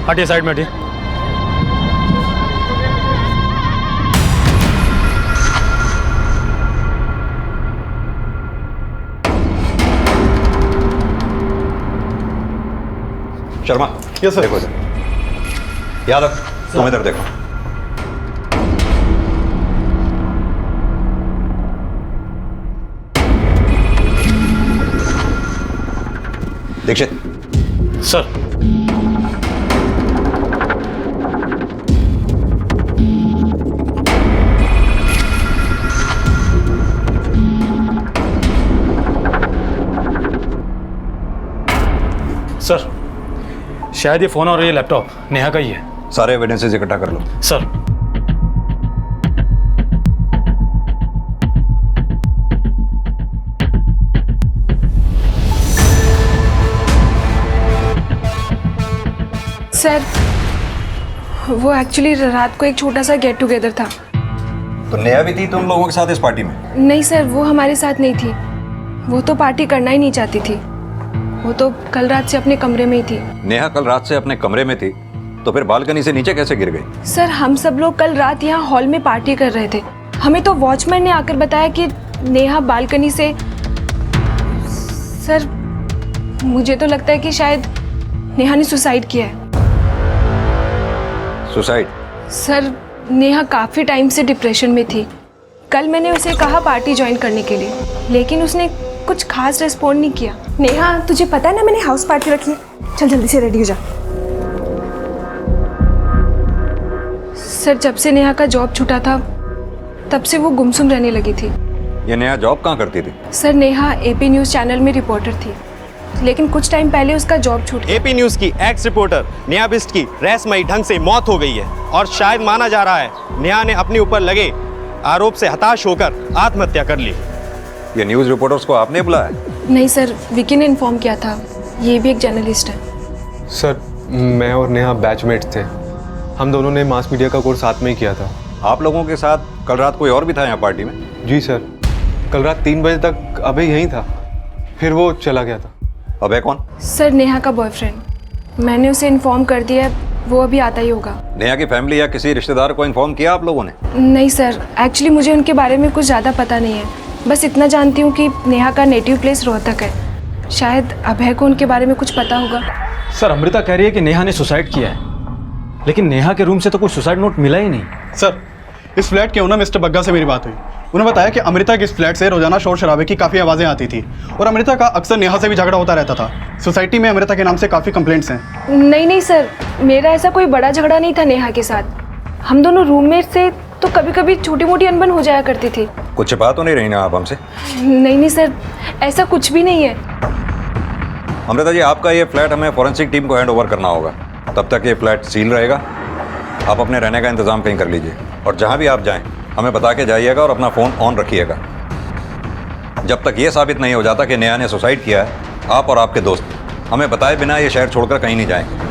हटिए साइड में हटिए। Sharma, yes sir. देखो इधर। यादव, तुम इधर देखो। दीक्षित, सर। सर, शायद ये फ़ोन और ये लैपटॉप नेहा का ही है। सारे एविडेंसेस इकट्ठा कर लो। सर। सर, वो एक्चुअली रात को एक छोटा सा गेट टुगेदर था। तो नेहा भी थी तुम लोगों के साथ इस पार्टी में? नहीं सर, वो हमारे साथ नहीं थी। वो तो पार्टी करना ही नहीं चाहती थी। वो तो कल रात से अपने कमरे में ही थी। नेहा कल रात से अपने कमरे में थी, तो फिर बालकनी से नीचे कैसे गिर गई? सर, हम सब लोग कल रात यहाँ हॉल में पार्टी कर रहे थे। हमें तो वॉचमैन ने आकर बताया कि नेहा बालकनी से। सर, मुझे तो लगता है कि शायद नेहा ने सुसाइड किया है। सुसाइड? सर, नेहा काफ़ी टाइम से डिप्रेशन में थी। कल मैंने उसे कहा पार्टी ज्वाइन करने के लिए, लेकिन उसने कुछ खास रिस्पॉन्ड नहीं किया। नेहा, तुझे पता है ना मैंने हाउस पार्टी रखी है। चल जल्दी से रेडी हो जा। सर, जब से नेहा का जॉब छूटा था तब से वो गुमसुम रहने लगी थी। ये नेहा जॉब कहाँ करती थी? Sir, Neha AP news channel में रिपोर्टर थी, लेकिन कुछ टाइम पहले उसका जॉब छूट गया। एपी न्यूज की एक्स रिपोर्टर नेहा बिष्ट की रहस्यमयी ढंग से मौत हो गई है और शायद माना जा रहा है नेहा ने अपने ऊपर लगे आरोप से हताश होकर आत्महत्या कर ली। ये न्यूज़ रिपोर्टर्स को आपने बुलाया? नहीं सर, विकी ने इन्फॉर्म किया था। ये भी एक जर्नलिस्ट है। सर, मैं और नेहा बैचमेट्स थे। हम दोनों ने मास मीडिया का कोर्स साथ में ही किया था। आप लोगों के साथ कल रात कोई और भी था यहाँ पार्टी में? जी सर, कल रात 3 बजे तक अभय यहीं था, फिर वो चला गया था। अभय कौन? सर, नेहा का बॉयफ्रेंड। मैंने उसे इन्फॉर्म कर दिया है, वो अभी आता ही होगा। नेहा की फैमिली या किसी रिश्तेदार को इन्फॉर्म किया आप लोगों ने? नहीं सर, एक्चुअली मुझे उनके बारे में कुछ ज़्यादा पता नहीं है। बस इतना जानती हूँ कि नेहा का नेटिव प्लेस रोहतक है। शायद अभय को उनके बारे में कुछ पता होगा। सर, अमृता कह रही है कि नेहा ने सुसाइड किया है, लेकिन नेहा के रूम से तो कोई सुसाइड नोट मिला ही नहीं। सर, इस फ्लैट के ओनर मिस्टर बग्गा से मेरी बात हुई। उन्होंने बताया कि अमृता के इस फ्लैट से रोजाना शोर शराबे की काफ़ी आवाज़ें आती थी और अमृता का अक्सर नेहा से भी झगड़ा होता रहता था। सोसाइटी में अमृता के नाम से काफ़ी कंप्लेंट्स हैं। नहीं सर, मेरा ऐसा कोई बड़ा झगड़ा नहीं था नेहा के साथ। हम दोनों रूममेट से तो कभी कभी छोटी मोटी अनबन हो जाया करती थी। कुछ छिपा तो नहीं रही ना आप हमसे? नहीं सर, ऐसा कुछ भी नहीं है। अमृता जी, आपका ये फ्लैट हमें फॉरेंसिक टीम को हैंड ओवर करना होगा। तब तक ये फ्लैट सील रहेगा। आप अपने रहने का इंतज़ाम कहीं कर लीजिए और जहाँ भी आप जाएं हमें बता के जाइएगा और अपना फ़ोन ऑन रखिएगा। जब तक ये साबित नहीं हो जाता कि नेहा ने सुसाइड किया है, आप और आपके दोस्त हमें बताए बिना ये शहर छोड़कर कहीं नहीं जाएंगे।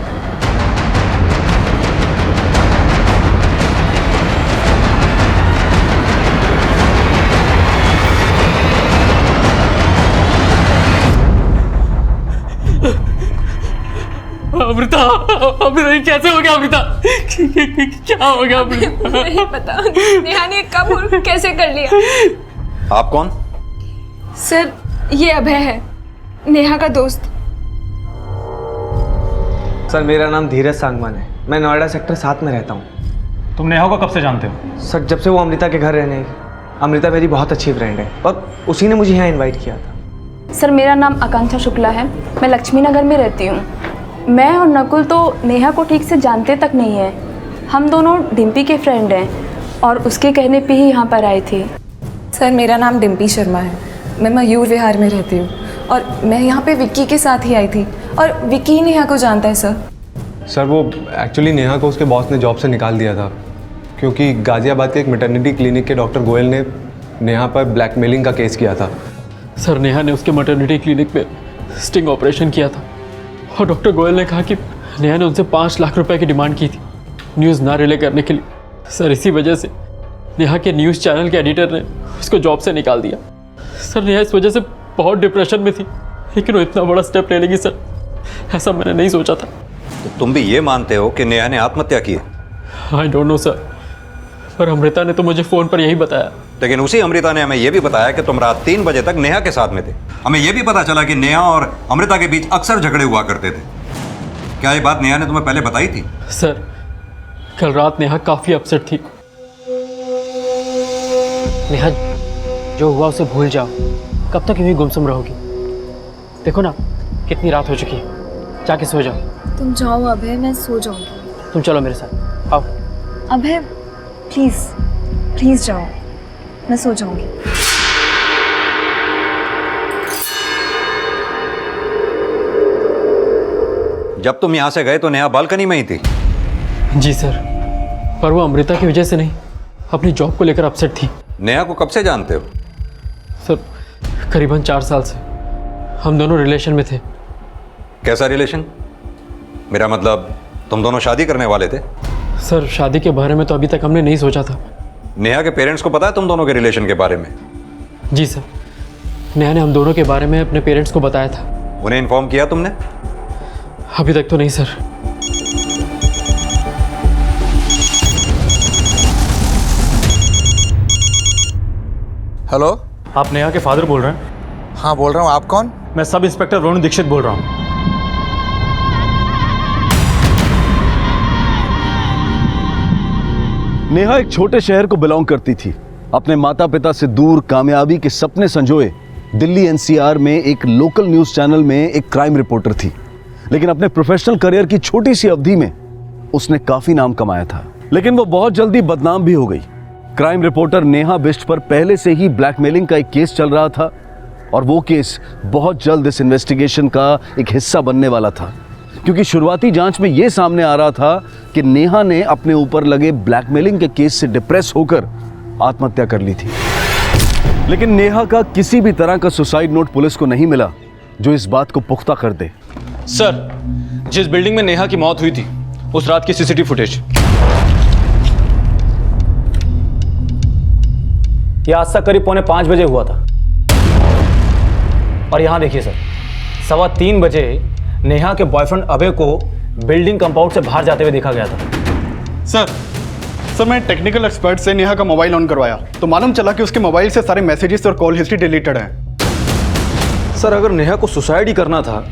अमृता, अमृता ये कैसे हो गया? अमृता क्या हो गया? अमृता नहीं पता नेहा ने कब और कैसे कर लिया। आप कौन? सर, ये अभय है, नेहा का दोस्त। सर, मेरा नाम धीरज सांगवान है। मैं नोएडा सेक्टर 7 में रहता हूँ। तुम नेहा को कब से जानते हो? सर, जब से वो अमृता के घर रहने आई। अमृता मेरी बहुत अच्छी फ्रेंड है और उसी ने मुझे यहाँ इनवाइट किया था। सर, मेरा नाम आकांक्षा शुक्ला है। मैं लक्ष्मी नगर में रहती हूँ। मैं और नकुल तो नेहा को ठीक से जानते तक नहीं है। हम दोनों डिम्पी के फ्रेंड हैं और उसके कहने पे ही यहाँ पर आए थे। सर, मेरा नाम डिम्पी शर्मा है। मैं मयूर विहार में रहती हूँ और मैं यहाँ पे विक्की के साथ ही आई थी और विक्की ही नेहा को जानता है। सर, वो एक्चुअली नेहा को उसके बॉस ने जॉब से निकाल दिया था क्योंकि गाज़ियाबाद के एक मैटरनिटी क्लिनिक के डॉक्टर गोयल ने नेहा पर ब्लैकमेलिंग का केस किया था। सर, नेहा ने उसके मैटरनिटी क्लिनिक में स्टिंग ऑपरेशन किया था और डॉक्टर गोयल ने कहा कि नेहा ने उनसे 5 लाख रुपए की डिमांड की थी न्यूज़ ना रिले करने के लिए। सर, इसी वजह से नेहा के न्यूज़ चैनल के एडिटर ने उसको जॉब से निकाल दिया। सर, नेहा इस वजह से बहुत डिप्रेशन में थी, लेकिन वो इतना बड़ा स्टेप ले लेगी सर, ऐसा मैंने नहीं सोचा था। तो तुम भी ये मानते हो कि नेहा ने आत्महत्या की है? आई डोंट नो सर, पर अमृता ने तो मुझे फ़ोन पर यही बताया। लेकिन उसी अमृता ने हमें यह भी बताया कि तुम रात 3 बजे तक नेहा के साथ में थे। हमें यह भी पता चला कि नेहा और अमृता के बीच अक्सर झगड़े हुआ करते थे। क्या ये बात नेहा ने तुम्हें पहले बताई थी? सर, कल रात नेहा काफ़ी अपसेट थी। नेहा, जो हुआ उसे भूल जाओ। कब तक यूं ही गुमसुम रहोगी? देखो ना कितनी रात हो चुकी है, जाके सो जाओ। तुम जाओ अभय, मैं सो जाऊंगी। तुम चलो मेरे साथ, आओ। अभय प्लीज़ प्लीज़ जाओ, मैं सो जाऊंगी। जब तुम यहां से गए तो नेहा बालकनी में ही थी। जी सर, पर वो अमृता की वजह से नहीं, अपनी जॉब को लेकर अपसेट थी। नेहा को कब से जानते हो? सर, करीबन 4 साल से हम दोनों रिलेशन में थे। कैसा रिलेशन? मेरा मतलब तुम दोनों शादी करने वाले थे? सर, शादी के बारे में तो अभी तक हमने नहीं सोचा था। नेहा के पेरेंट्स को पता है तुम दोनों के रिलेशन के बारे में? जी सर, नेहा ने हम दोनों के बारे में अपने पेरेंट्स को बताया था। उन्हें इन्फॉर्म किया तुमने? अभी तक तो नहीं सर। हेलो, आप नेहा के फादर बोल रहे हैं? हाँ बोल रहा हूँ। आप कौन? मैं सब इंस्पेक्टर रोहन दीक्षित बोल रहा हूँ। नेहा एक छोटे शहर को बिलोंग करती थी। अपने माता पिता से दूर कामयाबी के सपने संजोए दिल्ली एनसीआर में एक लोकल न्यूज़ चैनल में एक क्राइम रिपोर्टर थी। लेकिन अपने प्रोफेशनल करियर की छोटी सी अवधि में उसने काफी नाम कमाया था, लेकिन वो बहुत जल्दी बदनाम भी हो गई। क्राइम रिपोर्टर नेहा बिष्ट पर पहले से ही ब्लैकमेलिंग का एक केस चल रहा था और वो केस बहुत जल्द इस इन्वेस्टिगेशन का एक हिस्सा बनने वाला था, क्योंकि शुरुआती जांच में यह सामने आ रहा था कि नेहा ने अपने ऊपर लगे ब्लैकमेलिंग के केस से डिप्रेस होकर आत्महत्या कर ली थी। लेकिन नेहा का किसी भी तरह का सुसाइड नोट पुलिस को नहीं मिला जो इस बात को पुख्ता कर दे। सर, जिस बिल्डिंग में नेहा की मौत हुई थी उस रात की सीसीटीवी फुटेज। यह आज तक करीब 4:45 बजे हुआ था। और यहां देखिए सर, 3:15 बजे नेहा के बॉयफ्रेंड अभय को बिल्डिंग कंपाउंड से बाहर जाते हुए देखा गया था। सर मैं टेक्निकल एक्सपर्ट से नेहा का मोबाइल ऑन करवाया तो मालूम चला कि उसके मोबाइल से सारे मैसेजेस और कॉल हिस्ट्री डिलीटेड है। सर, अगर नेहा को सुसाइड ही करना था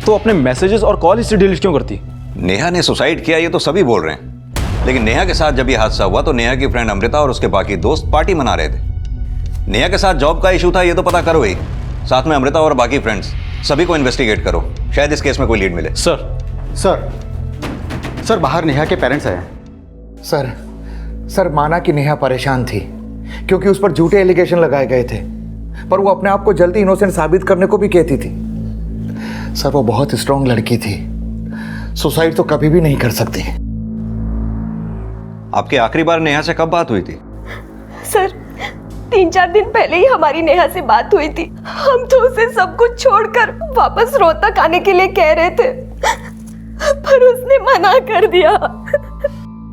तो अपने मैसेजेस और कॉल हिस्ट्री डिलीट क्यों करती? नेहा ने सुसाइड किया ये तो सभी बोल रहे हैं, लेकिन नेहा के साथ जब ये हादसा हुआ तो नेहा की फ्रेंड अमृता और उसके बाकी दोस्त पार्टी मना रहे थे। नेहा के साथ जॉब का इशू था ये तो पता करो ही, साथ में अमृता और बाकी फ्रेंड्स सभी को इन्वेस्टिगेट करो, शायद इस केस में कोई लीड मिले। सर बाहर नेहा के पेरेंट्स आए। सर माना कि नेहा परेशान थी क्योंकि उस पर झूठे एलिगेशन लगाए गए थे, पर वो अपने आप को जल्दी इनोसेंट साबित करने को भी कहती थी। सर वो बहुत स्ट्रांग लड़की थी, सुसाइड तो कभी भी नहीं कर सकती। आपकी आखिरी बार नेहा से कब बात हुई थी? सर 3-4 दिन पहले ही हमारी नेहा से बात हुई थी। हम तो उसे सब कुछ छोड़कर वापस रोहतक आने के लिए कह रहे थे, पर उसने मना कर दिया।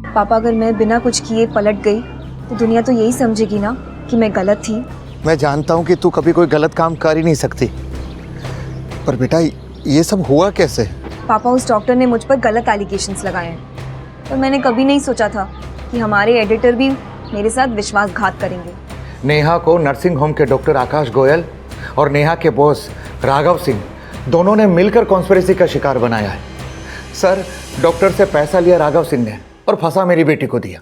पापा, अगर मैं बिना कुछ किए पलट गई तो दुनिया तो यही समझेगी ना कि मैं गलत थी। मैं जानता हूँ कि तू कभी कोई गलत काम कर ही नहीं सकती, पर बेटा ये सब हुआ कैसे? पापा, उस डॉक्टर ने मुझ पर गलत एलिगेशंस लगाए हैं, पर मैंने कभी नहीं सोचा था कि हमारे एडिटर भी मेरे साथ विश्वासघात करेंगे। नेहा को नर्सिंग होम के डॉक्टर आकाश गोयल और नेहा के बॉस राघव सिंह दोनों ने मिलकर कॉन्स्पिरेसी का शिकार बनाया है। सर, डॉक्टर से पैसा लिया राघव सिंह ने और फंसा मेरी बेटी को दिया।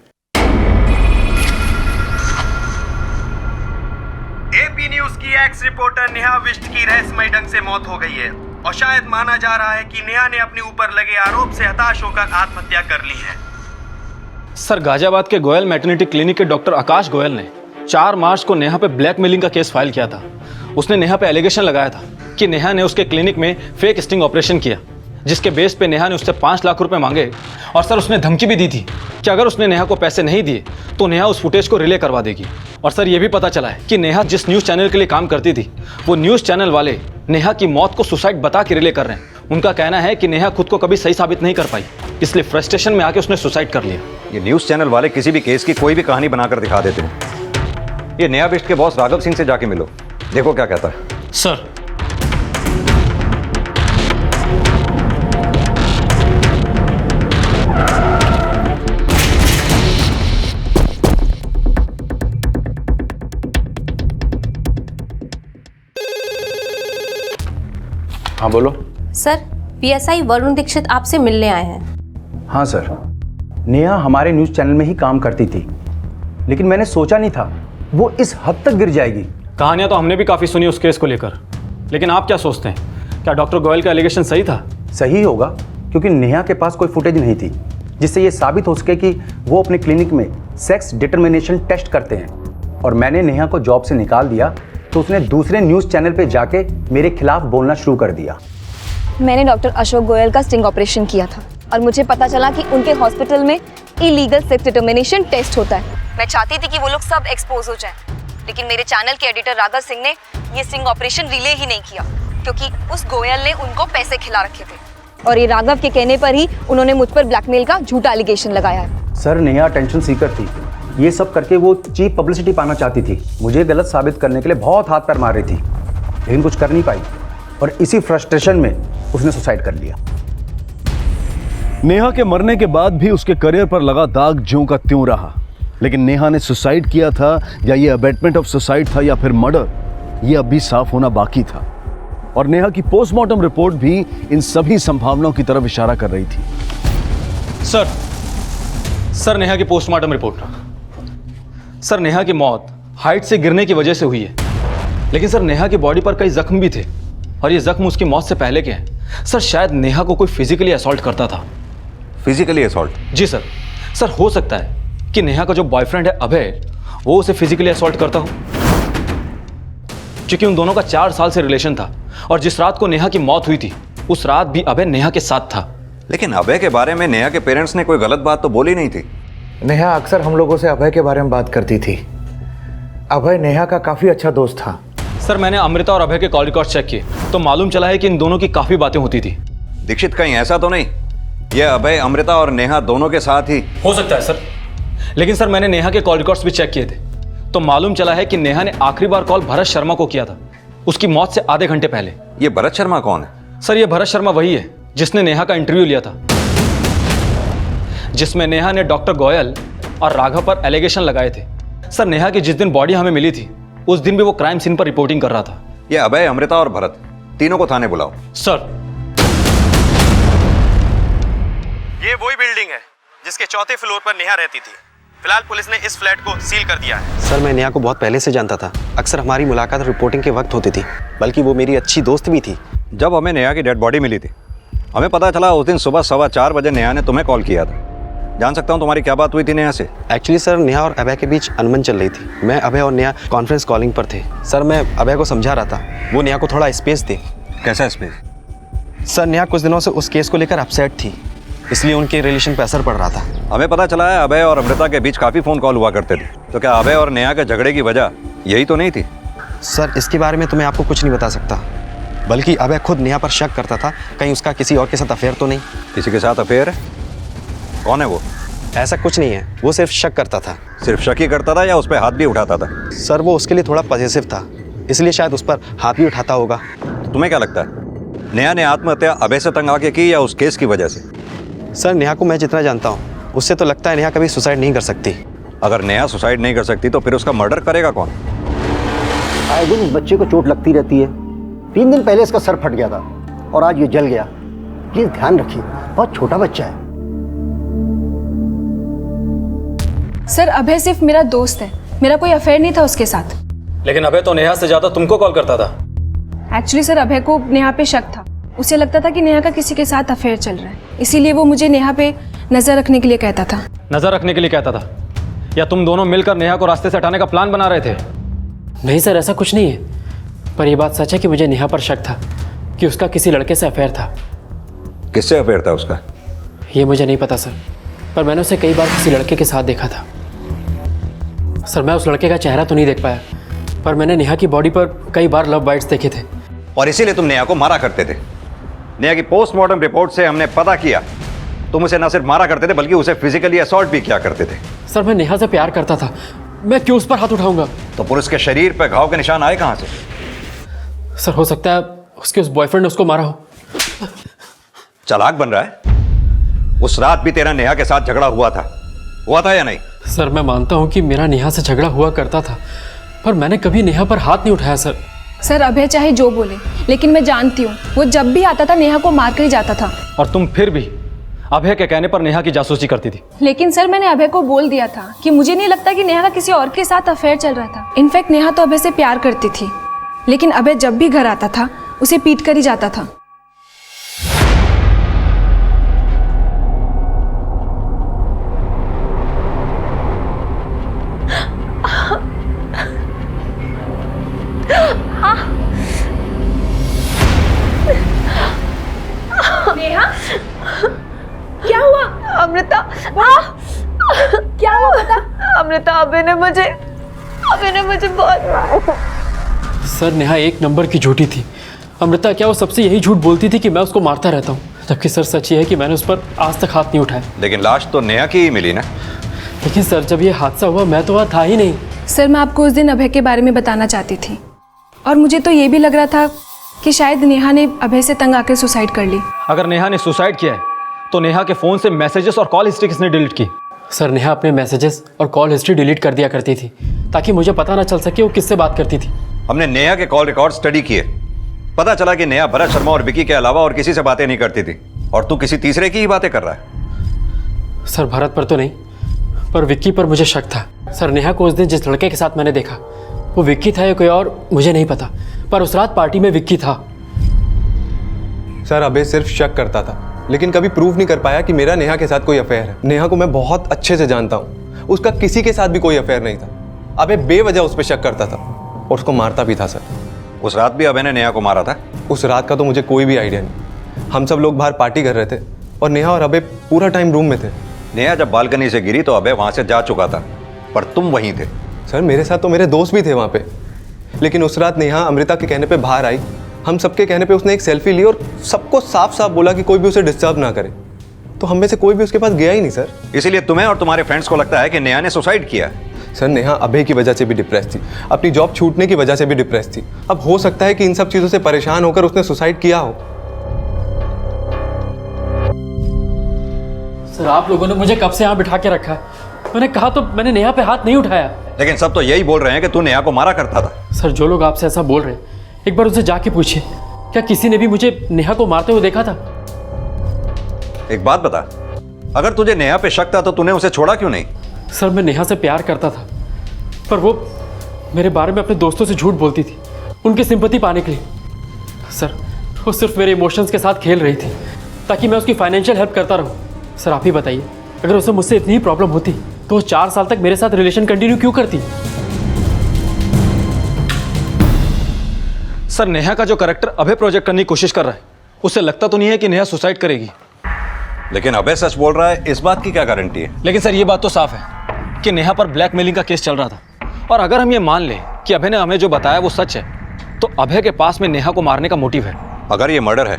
एपी न्यूज की एक्स रिपोर्टर नेहा बिष्ट की रहस्यमय ढंग से मौत हो गई है और शायद माना जा रहा है कि नेहा ने अपने ऊपर लगे आरोप से हताश होकर आत्महत्या कर ली है। सर, गाजियाबाद के गोयल मैटरनिटी क्लिनिक के डॉक्टर आकाश गोयल ने 4 मार्च को नेहा पे ब्लैकमेलिंग का केस फाइल किया था। उसने नेहा पे एलिगेशन लगाया था कि नेहा ने उसके क्लिनिक में फेक स्टिंग ऑपरेशन किया, जिसके बेस पे नेहा ने उससे 5 लाख रुपए मांगे और सर उसने धमकी भी दी थी कि अगर उसने नेहा को पैसे नहीं दिए तो नेहा उस फुटेज को रिले करवा देगी। और सर ये भी पता चला है कि नेहा जिस न्यूज़ चैनल के लिए काम करती थी वो न्यूज़ चैनल वाले नेहा की मौत को सुसाइड बता के रिले कर रहे हैं। उनका कहना है कि नेहा खुद को कभी सही साबित नहीं कर पाई, इसलिए फ्रस्ट्रेशन में आके उसने सुसाइड कर लिया। ये न्यूज़ चैनल वाले किसी भी केस की कोई भी कहानी बनाकर दिखा देते हैं। ये नेहा बिष्ट के बॉस राघव सिंह से जाके मिलो, देखो क्या कहता है। सर, हाँ बोलो। सर, पीएसआई वरुण दीक्षित आपसे मिलने आए हैं। हाँ सर, नेहा हमारे न्यूज़ चैनल में ही काम करती थी, लेकिन मैंने सोचा नहीं था वो इस हद तक गिर जाएगी। कहानियां तो हमने भी काफ़ी सुनी उस केस को लेकर, लेकिन आप क्या सोचते हैं, क्या डॉक्टर गोयल का एलिगेशन सही था? सही होगा, क्योंकि नेहा के पास कोई फुटेज नहीं थी जिससे ये साबित हो सके कि वो अपने क्लिनिक में सेक्स डिटर्मिनेशन टेस्ट करते हैं। और मैंने नेहा को जॉब से निकाल दिया तो उसने दूसरे न्यूज़ चैनल पे जाके मेरे खिलाफ बोलना शुरू कर दिया। मैंने डॉक्टर अशोक गोयल का स्टिंग ऑपरेशन किया था और मुझे पता चला कि उनके हॉस्पिटल में इलीगल सेक्स डिटर्मिनेशन टेस्ट होता है। मैं चाहती थी कि वो लोग सब एक्सपोज हो जाएं, लेकिन मेरे चैनल के एडिटर राघव सिंह ने ये स्टिंग ऑपरेशन रिले ही नहीं किया, क्योंकि उस गोयल ने उनको पैसे खिला रखे थे और ये राघव के कहने पर ही उन्होंने मुझ पर ब्लैकमेल का झूठा एलिगेशन लगाया है। सर, नेहा टेंशन सीकर थी, ये सब करके वो चीप पब्लिसिटी पाना चाहती थी। मुझे गलत साबित करने के लिए बहुत हाथ पैर मार रही थी, लेकिन कुछ कर नहीं पाई और इसी फ्रस्ट्रेशन में उसने सुसाइड कर लिया। नेहा के मरने के बाद भी उसके करियर पर लगा दाग ज्यों का त्यों रहा, लेकिन नेहा ने सुसाइड किया था या ये अबेटमेंट ऑफ सुसाइड था या फिर मर्डर, ये अब भी साफ होना बाकी था। और नेहा की पोस्टमार्टम रिपोर्ट भी इन सभी संभावनाओं की तरफ इशारा कर रही थी। सर नेहा की पोस्टमार्टम रिपोर्ट। सर, नेहा की मौत हाइट से गिरने की वजह से हुई है, लेकिन सर नेहा की बॉडी पर कई जख्म भी थे और ये जख्म उसकी मौत से पहले के हैं। सर, शायद नेहा को कोई फिजिकली असॉल्ट करता था। Physically assault? जी सर। सर, हो सकता है कि नेहा का जो बॉयफ्रेंड है अभय, वो उसे फिजिकली असॉल्ट करता हो, क्योंकि उन दोनों का 4 साल से रिलेशन था और जिस रात को नेहा की मौत हुई थी उस रात भी अभय नेहा के साथ था। लेकिन अभय के बारे में नेहा के पेरेंट्स ने कोई गलत बात तो बोली नहीं थी। नेहा अक्सर हम लोगों से अभय के बारे में बात करती थी। अभय नेहा का काफ़ी अच्छा दोस्त था। सर, मैंने अमृता और अभय के कॉल रिकॉर्ड चेक किए तो मालूम चला है कि इन दोनों की काफ़ी बातें होती थी। दीक्षित, कहीं ऐसा तो नहीं ये अभय, अमृता और नेहा दोनों के साथ ही? हो सकता है सर, लेकिन सर मैंने नेहा के कॉल रिकॉर्ड्स भी चेक किए थे तो मालूम चला है कि नेहा ने आखिरी बार कॉल भरत शर्मा को किया था उसकी मौत से आधे घंटे पहले। ये भरत शर्मा कौन है? सर, ये भरत शर्मा वही है जिसने नेहा का इंटरव्यू लिया था, जिसमें नेहा ने डॉक्टर गोयल और राघव पर एलिगेशन लगाए थे। सर, नेहा की जिस दिन बॉडी हमें मिली थी उस दिन भी वो क्राइम सीन पर रिपोर्टिंग कर रहा था। ये अभय, अमृता और भरत तीनों को थाने बुलाओ। सर, ये वही बिल्डिंग है जिसके 4थे फ्लोर पर नेहा रहती थी। फिलहाल पुलिस ने इस फ्लैट को सील कर दिया है। सर, मैं नेहा को बहुत पहले से जानता था। अक्सर हमारी मुलाकात रिपोर्टिंग के वक्त होती थी, बल्कि वो मेरी अच्छी दोस्त भी थी। जब हमें नेहा की डेड बॉडी मिली थी हमें पता चला उस दिन सुबह 4:15 बजे नेहा ने तुम्हें कॉल किया था। जान सकता हूँ तुम्हारी क्या बात हुई थी नेहा से? एक्चुअली सर, नेहा और अभय के बीच अनबन चल रही थी। मैं, अभय और नेहा कॉन्फ्रेंस कॉलिंग पर थे। सर, मैं अभय को समझा रहा था वो नेहा को थोड़ा स्पेस दे। कैसा स्पेस? सर, नेहा कुछ दिनों से उस केस को लेकर अपसेट थी, इसलिए उनके रिलेशन पर असर पड़ रहा था। हमें पता चला है अभय और अमृता के बीच काफ़ी फ़ोन कॉल हुआ करते थे, तो क्या अभय और नेहा के झगड़े की वजह यही तो नहीं थी? सर, इसके बारे में तो मैं आपको कुछ नहीं बता सकता, बल्कि अभय खुद नेहा पर शक करता था कहीं उसका किसी और के साथ अफेयर तो नहीं। किसी के साथ अफेयर है? कौन है वो? ऐसा कुछ नहीं है, वो सिर्फ शक करता था। सिर्फ शक ही करता था या उस पर हाथ भी उठाता था? सर, वो उसके लिए थोड़ा पॉजिटिव था, इसलिए शायद उस पर हाथ भी उठाता होगा। तो तुम्हें क्या लगता है नेहा ने आत्महत्या अभय से तंग आके की या उस केस की वजह से? सर, नेहा को मैं जितना जानता हूँ उससे तो लगता है नेहा कभी सुसाइड नहीं कर सकती। अगर नेहा सुसाइड नहीं कर सकती तो फिर उसका मर्डर करेगा कौन? आए दिन इस बच्चे को चोट लगती रहती है। 3 दिन पहले इसका सर फट गया था और आज ये जल गया। प्लीज ध्यान रखिए, बहुत छोटा बच्चा है। सर, अभय सिर्फ मेरा दोस्त है, मेरा कोई अफेयर नहीं था उसके साथ। लेकिन अभय तो नेहा से ज्यादा तुमको कॉल करता था। एक्चुअली सर, अभय को नेहा पे शक था। उसे लगता था कि नेहा का किसी के साथ अफेयर चल रहा है, इसीलिए वो मुझे नेहा पे नजर रखने के लिए कहता था। नजर रखने के लिए कहता था या तुम दोनों मिलकर नेहा को रास्ते से हटाने का प्लान बना रहे थे? नहीं सर, ऐसा कुछ नहीं है, पर यह बात सच है कि मुझे नेहा पर शक था कि उसका किसी लड़के से अफेयर था। किससे अफेयर था उसका? ये मुझे नहीं पता सर, पर मैंने उसे कई बार किसी लड़के के साथ देखा था। सर, मैं उस लड़के का चेहरा तो नहीं देख पाया, पर मैंने नेहा की बॉडी पर कई बार लव बाइट्स देखे थे। और इसीलिए तुम नेहा को मारा करते थे? नेहा की पोस्टमार्टम रिपोर्ट से हमने पता किया तुम उसे न सिर्फ मारा करते थे बल्कि उसे फिजिकली असॉल्ट भी किया करते थे। सर, मैं नेहा से प्यार करता था, मैं क्यों उस पर हाथ उठाऊंगा? तो पुरुष के शरीर पर घाव के निशान आए कहां से? सर, हो सकता है उसके उस बॉयफ्रेंड ने उसको मारा हो। चालाक बन रहा है? उस रात भी तेरा नेहा के साथ झगड़ा हुआ था या नहीं? सर, मैं मानता हूं कि मेरा नेहा से झगड़ा हुआ करता था, पर मैंने कभी नेहा पर हाथ नहीं उठाया सर। सर अभय चाहे जो बोले, लेकिन मैं जानती हूँ वो जब भी आता था नेहा को मार कर ही जाता था। और तुम फिर भी अभय के कहने पर नेहा की जासूसी करती थी। लेकिन सर मैंने अभय को बोल दिया था कि मुझे नहीं लगता कि नेहा का किसी और के साथ अफेयर चल रहा था। इनफैक्ट नेहा तो अभय से प्यार करती थी, लेकिन अभय जब भी घर आता था उसे पीट कर ही जाता था। नेहा, क्या हुआ? अमृता, क्या हुआ बता? अमृता, अभय ने मुझे बहुत मारा। सर नेहा एक नंबर की झूठी थी। अमृता क्या वो सबसे यही झूठ बोलती थी कि मैं उसको मारता रहता हूँ, जबकि सर सच ये है कि मैंने उस पर आज तक हाथ नहीं उठाया। लेकिन लाश तो नेहा की ही मिली ना। लेकिन सर जब ये हादसा हुआ मैं तो वहाँ था ही नहीं। सर मैं आपको उस दिन अभय के बारे में बताना चाहती थी, और मुझे तो ये भी लग रहा था कि शायद नेहा ने अभय से तंग आकर सुसाइड कर ली। अगर नेहा ने सुसाइड किया है तो नेहा के फोन से मैसेजेस और कॉल हिस्ट्री किसने डिलीट की? सर नेहा अपने मैसेजेस और कॉल हिस्ट्री डिलीट कर दिया करती थी ताकि मुझे पता ना चल सके वो किससे बात करती थी। हमने नेहा के कॉल रिकॉर्ड स्टडी किए, पता चला कि नेहा भरत शर्मा और विकी के अलावा और किसी से बातें नहीं करती थी, और तू किसी तीसरे की ही बातें कर रहा है। सर भरत पर तो नहीं, पर विक्की पर मुझे शक था। सर नेहा को उस दिन जिस लड़के के साथ मैंने देखा वो विक्की था या कोई और मुझे नहीं पता, पर उस रात पार्टी में विक्की था। सर अभय सिर्फ शक करता था, लेकिन कभी प्रूव नहीं कर पाया कि मेरा नेहा के साथ कोई अफेयर है। नेहा को मैं बहुत अच्छे से जानता हूँ, उसका किसी के साथ भी कोई अफेयर नहीं था। अभय बेवजह उस पर शक करता था और उसको मारता भी था। सर उस रात भी अभय ने नेहा को मारा था? उस रात का तो मुझे कोई भी आइडिया नहीं। हम सब लोग बाहर पार्टी कर रहे थे और नेहा और अभय पूरा टाइम रूम में थे। नेहा जब बालकनी से गिरी तो अभय वहां से जा चुका था, पर तुम वहीं थे। सर मेरे साथ तो मेरे दोस्त भी थे वहाँ पे, लेकिन उस रात नेहा अमृता के कहने पे बाहर आई। हम सबके कहने पे उसने एक सेल्फी ली और सबको साफ साफ बोला कि कोई भी उसे डिस्टर्ब ना करे। तो हम में से कोई भी उसके पास गया ही नहीं। सर इसीलिए तुम्हें और तुम्हारे फ्रेंड्स को लगता है कि नेहा ने सुसाइड किया? सर नेहा अभय की वजह से भी डिप्रेस थी, अपनी जॉब छूटने की वजह से भी डिप्रेस थी। अब हो सकता है कि इन सब चीज़ों से परेशान होकर उसने सुसाइड किया हो। सर आप लोगों ने मुझे कब से यहाँ बिठा के रखा है? मैंने कहा तो मैंने नेहा पे हाथ नहीं उठाया। लेकिन सब तो यही बोल रहे हैं कि तू नेहा को मारा करता था। सर जो लोग आपसे ऐसा बोल रहे हैं एक बार उनसे जाके पूछिए, क्या किसी ने भी मुझे नेहा को मारते हुए देखा था? एक बात बता, अगर तुझे नेहा पे शक था तो तूने उसे छोड़ा क्यों नहीं? सर मैं नेहा से प्यार करता था, पर वो मेरे बारे में अपने दोस्तों से झूठ बोलती थी उनकी सिंपैथी पाने के लिए। सर वो सिर्फ मेरे इमोशंस के साथ खेल रही थी ताकि मैं उसकी फाइनेंशियल हेल्प करता रहूं। सर आप ही बताइए, अगर उसे मुझसे इतनी ही प्रॉब्लम होती तो वो 4 साल तक मेरे साथ रिलेशन कंटिन्यू क्यों करती? सर नेहा का जो कैरेक्टर अभय प्रोजेक्ट करने की कोशिश कर रहा है, उसे लगता तो नहीं है कि नेहा सुसाइड करेगी। लेकिन अभय सच बोल रहा है, इस बात की क्या गारंटी है? लेकिन सर ये बात तो साफ है कि नेहा पर ब्लैकमेलिंग का केस चल रहा था, और अगर हम ये मान लें कि अभय ने हमें जो बताया वो सच है, तो अभय के पास में नेहा को मारने का मोटिव है। अगर ये मर्डर है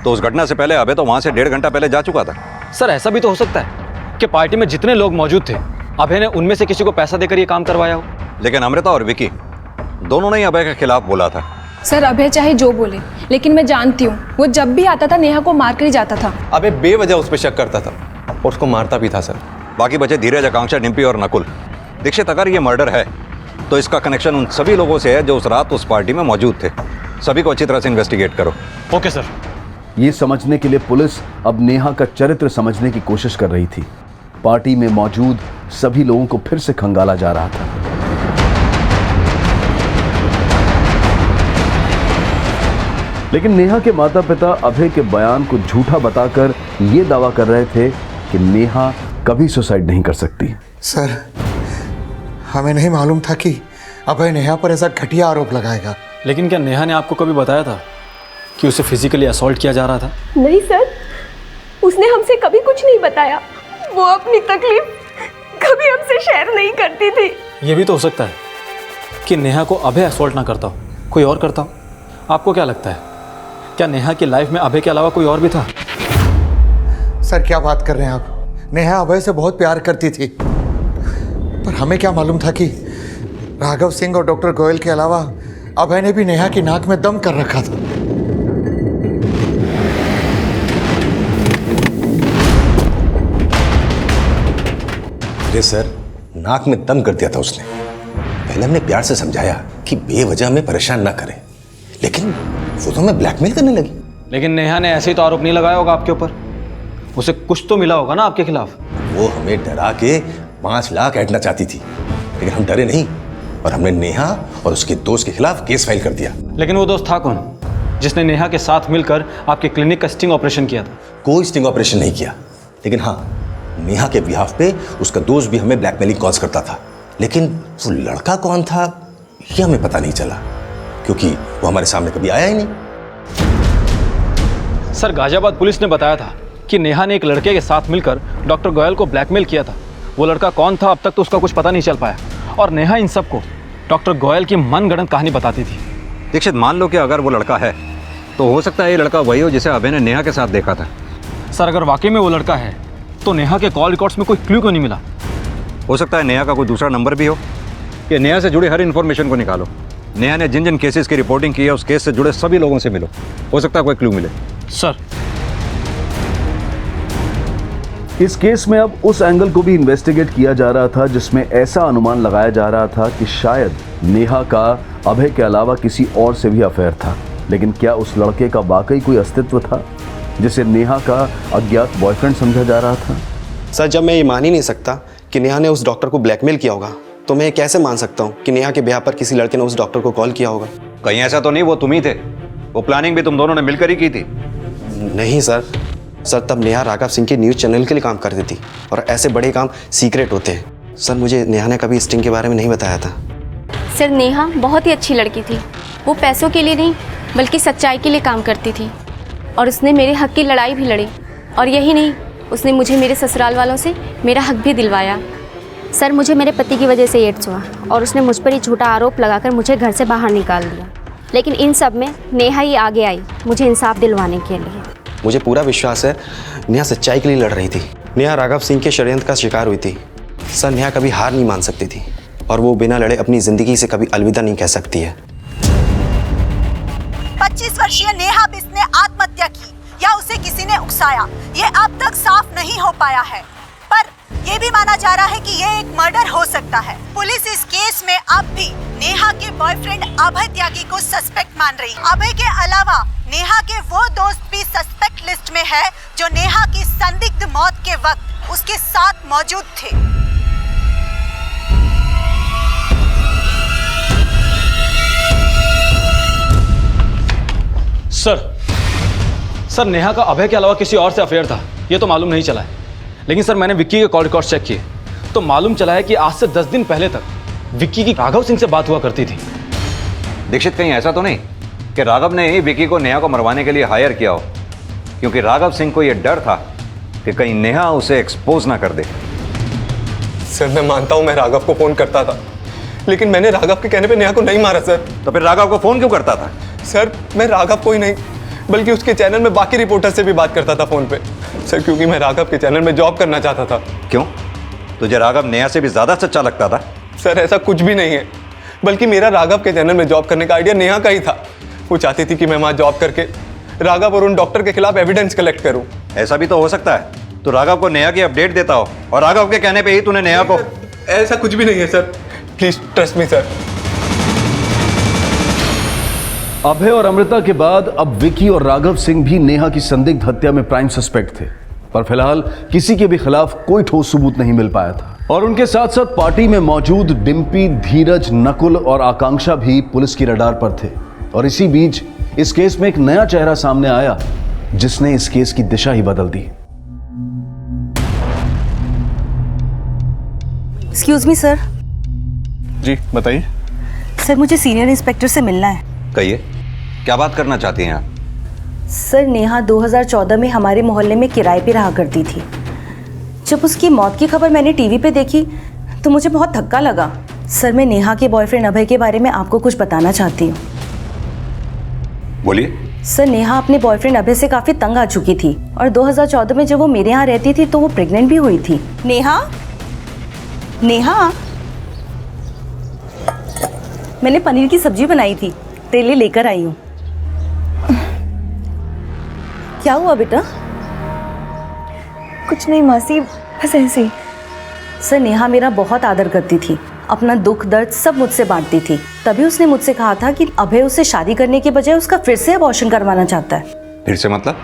तो उस घटना से पहले अभय तो वहां से 1.5 घंटा पहले जा चुका था। सर ऐसा भी तो हो सकता है कि पार्टी में जितने लोग मौजूद थे अभय ने उनमें से किसी को पैसा देकर ये काम करवाया हो। लेकिन अमृता और विकी दोनों ने ही अभय के खिलाफ बोला था। सर अभय चाहे जो बोले, लेकिन मैं जानती हूँ वो जब भी आता था नेहा को मार कर ही जाता था। अभय बेवजह उस पर शक करता था और उसको मारता भी था। सर बाकी बचे धीरज, आकांक्षा, डिम्पी और नकुल। दीक्षित, अगर ये मर्डर है तो इसका कनेक्शन उन सभी लोगों से है जो उस रात उस पार्टी में मौजूद थे। सभी को अच्छी तरह से इन्वेस्टिगेट करो। Okay sir. ये समझने के लिए पुलिस अब नेहा का चरित्र समझने की कोशिश कर रही थी। पार्टी में मौजूद सभी लोगों को फिर से खंगाला जा रहा था। लेकिन नेहा के माता पिता अभय के बयान को झूठा बताकर ये दावा कर रहे थे कि नेहा कभी सुसाइड नहीं कर सकती। सर हमें नहीं मालूम था कि अभय नेहा पर ऐसा घटिया आरोप लगाएगा। लेकिन क्या नेहा ने आपको कभी बताया था कि उसे फिजिकली असॉल्ट किया जा रहा था? नहीं सर, उसने हमसे कभी कुछ नहीं बताया। वो अपनी तकलीफ कभी हमसे शेयर नहीं करती थी। ये भी तो हो सकता है कि नेहा को अभय असॉल्ट ना करता हो, कोई और करता हो। आपको क्या लगता है, क्या नेहा की लाइफ में अभय के अलावा कोई और भी था? सर क्या बात कर रहे हैं आप? नेहा अभय से बहुत प्यार करती थी, पर हमें क्या मालूम था कि राघव सिंह और डॉक्टर गोयल के अलावा अभय ने भी नेहा की नाक में दम कर रखा था। अरे सर, नाक में दम कर दिया था उसने। पहले हमने प्यार से समझाया कि बेवजह हमें परेशान ना करें, लेकिन वो तो हमें ब्लैकमेल करने लगी। लेकिन नेहा ने ऐसे ही तो आरोप नहीं लगाया होगा आपके ऊपर, उसे कुछ तो मिला होगा ना आपके खिलाफ। वो हमें डरा के 5 लाख ऐंठना चाहती थी, लेकिन हम डरे नहीं और हमने नेहा और उसके दोस्त के खिलाफ केस फाइल कर दिया। लेकिन वो दोस्त था कौन जिसने नेहा के साथ मिलकर आपके क्लिनिक का स्टिंग ऑपरेशन किया था? कोई स्टिंग ऑपरेशन नहीं किया, लेकिन हाँ, नेहा के बिहाफ पे उसका दोस्त भी हमें ब्लैकमेलिंग कॉल्स करता था। लेकिन वो लड़का कौन था ये हमें पता नहीं चला, क्योंकि वो हमारे सामने कभी आया ही नहीं। सर, गाजियाबाद पुलिस ने बताया था कि नेहा ने एक लड़के के साथ मिलकर डॉक्टर गोयल को ब्लैकमेल किया था। वो लड़का कौन था अब तक तो उसका कुछ पता नहीं चल पाया, और नेहा इन सबको डॉक्टर गोयल की मनगढ़ंत कहानी बताती थी। दीक्षित, मान लो कि अगर वो लड़का है तो हो सकता है ये लड़का वही हो जिसे अभय ने नेहा के साथ देखा था। सर, अगर वाकई में वो लड़का है तो नेहा के कॉल रिकॉर्ड्स में कोई क्लू क्यों नहीं मिला? हो सकता है नेहा का कोई दूसरा नंबर भी हो, कि नेहा से जुड़ी हर इन्फॉर्मेशन को निकालो। नेहा ने जिन जिन केसेस की रिपोर्टिंग की है उस केस से जुड़े सभी लोगों से मिलो, हो सकता है कोई क्लू मिले। सर, इस केस में अब उस एंगल को भी इन्वेस्टिगेट किया जा रहा था जिसमें ऐसा अनुमान लगाया जा रहा था कि शायद नेहा का अभय के अलावा किसी और से भी अफेयर था। लेकिन क्या उस लड़के का वाकई कोई अस्तित्व था जिसे नेहा का अज्ञात बॉयफ्रेंड समझा जा रहा था? सर, जब मैं ये मान ही नहीं सकता कि नेहा ने उस डॉक्टर को ब्लैकमेल किया होगा, तो मैं कैसे मान सकता हूँ कि नेहा के ब्याह पर किसी लड़के ने उस डॉक्टर को कॉल किया होगा? कहीं ऐसा तो नहीं वो तुम ही थे? वो प्लानिंग भी तुम दोनों ने मिलकर ही की थी। नहीं सर, तब नेहा राघव सिंह के न्यूज़ चैनल के लिए काम करती थी और ऐसे बड़े काम सीक्रेट होते हैं। सर, मुझे नेहा ने कभी स्टिंग के बारे में नहीं बताया था। सर, नेहा बहुत ही अच्छी लड़की थी। वो पैसों के लिए नहीं बल्कि सच्चाई के लिए काम करती थी, और उसने मेरे हक की लड़ाई भी लड़ी। और यही नहीं, उसने मुझे मेरे ससुराल वालों से मेरा हक भी दिलवाया। सर, मुझे मेरे पति की वजह से एड्स हुआ और उसने मुझ पर ही झूठा आरोप लगाकर मुझे घर से बाहर निकाल दिया। लेकिन इन सब में नेहा ही आगे आई मुझे इंसाफ दिलवाने के लिए। मुझे पूरा विश्वास है नेहा सच्चाई के लिए लड़ रही थी। नेहा राघव सिंह के षड्यंत्र का शिकार हुई थी। सर, नेहा कभी हार नहीं मान सकती थी और वो बिना लड़े अपनी जिंदगी से कभी अलविदा नहीं कह सकती है। 25 वर्षीय नेहा बिष्ट ने आत्महत्या की या उसे किसी ने उकसाया, ये अब तक साफ नहीं हो पाया है, पर ये भी माना जा रहा है कि ये एक मर्डर हो सकता है। पुलिस इस केस में अब भी नेहा के बॉयफ्रेंड अभय त्यागी को सस्पेक्ट मान रही है। अभय के अलावा नेहा के वो दोस्त भी सस्पेक्ट लिस्ट में है जो नेहा की संदिग्ध मौत के वक्त उसके साथ मौजूद थे। सर, नेहा का अभय के अलावा किसी और से अफेयर था ये तो मालूम नहीं चला है। लेकिन सर, मैंने विक्की के कॉल रिकॉर्ड्स चेक किए तो मालूम चला है कि आज से 10 दिन पहले तक विक्की की राघव सिंह से बात हुआ करती थी। दीक्षित, कहीं ऐसा तो नहीं कि राघव ने ही विक्की को नेहा को मरवाने के लिए हायर किया हो? क्योंकि राघव सिंह को यह डर था कि कहीं नेहा उसे एक्सपोज ना कर दे। सर, मैं मानता हूं मैं राघव को फोन करता था, लेकिन मैंने राघव के कहने पे नेहा को नहीं मारा सर। तो फिर राघव को फोन क्यों करता था? सर, मैं राघव को ही नहीं बल्कि उसके चैनल में बाकी रिपोर्टर से भी बात करता था फोन पे। सर, क्योंकि मैं राघव के चैनल में जॉब करना चाहता था। क्यों? तुझे राघव नेहा से भी ज्यादा सच्चा लगता था? सर, ऐसा कुछ भी नहीं है, बल्कि मेरा राघव के चैनल में जॉब करने का आइडिया नेहा का ही था। वो चाहती थी कि मैं वहाँ जॉब करके राघव और उन डॉक्टर के खिलाफ एविडेंस कलेक्ट करूँ। ऐसा भी तो हो सकता है तो राघव को नेहा की अपडेट देता हो और राघव के कहने पे ही तूने नेहा को। ऐसा कुछ भी नहीं है sir, please trust me sir. Abhay और अमृता के बाद अब विकी और राघव सिंह भी नेहा की संदिग्ध हत्या में प्राइम सस्पेक्ट थे, पर फिलहाल किसी के भी खिलाफ कोई ठोस सबूत नहीं मिल पाया था। और उनके साथ साथ पार्टी में मौजूद डिम्पी, धीरज, नकुल और आकांक्षा भी पुलिस की रडार पर थे। और इसी बीच इस केस में एक नया चेहरा सामने आया जिसने इस केस की दिशा ही बदल दी। Excuse me sir. जी बताइए। सर, मुझे सीनियर इंस्पेक्टर से मिलना है। कहिए, क्या बात करना चाहती हैं आप? सर, नेहा 2014 में हमारे मोहल्ले में किराए पे रहा करती थी। जब उसकी मौत की खबर मैंने टीवी पे देखी तो मुझे बहुत धक्का लगा। सर, मैं नेहा के बॉयफ्रेंड अभय के बारे में आपको कुछ बताना चाहती हूँ। बोलिए। सर, नेहा अपने बॉयफ्रेंड अभय से काफी तंग आ चुकी थी और 2014 में जब वो मेरे यहाँ रहती थी तो वो प्रेग्नेंट भी हुई थी। नेहा, नेहा, मैंने पनीर की सब्जी बनाई थी, तेरे लिए लेकर आई हूँ। क्या हुआ बेटा? कुछ नहीं मासी, बस ऐसे ही। सर, नेहा मेरा बहुत आदर करती थी। अपना दुख दर्द सब मुझसे बांटती थी। तभी उसने मुझसे कहा था कि अभय उससे शादी करने के बजाय उसका फिर से अबॉर्शन करवाना चाहता है। फिर से मतलब?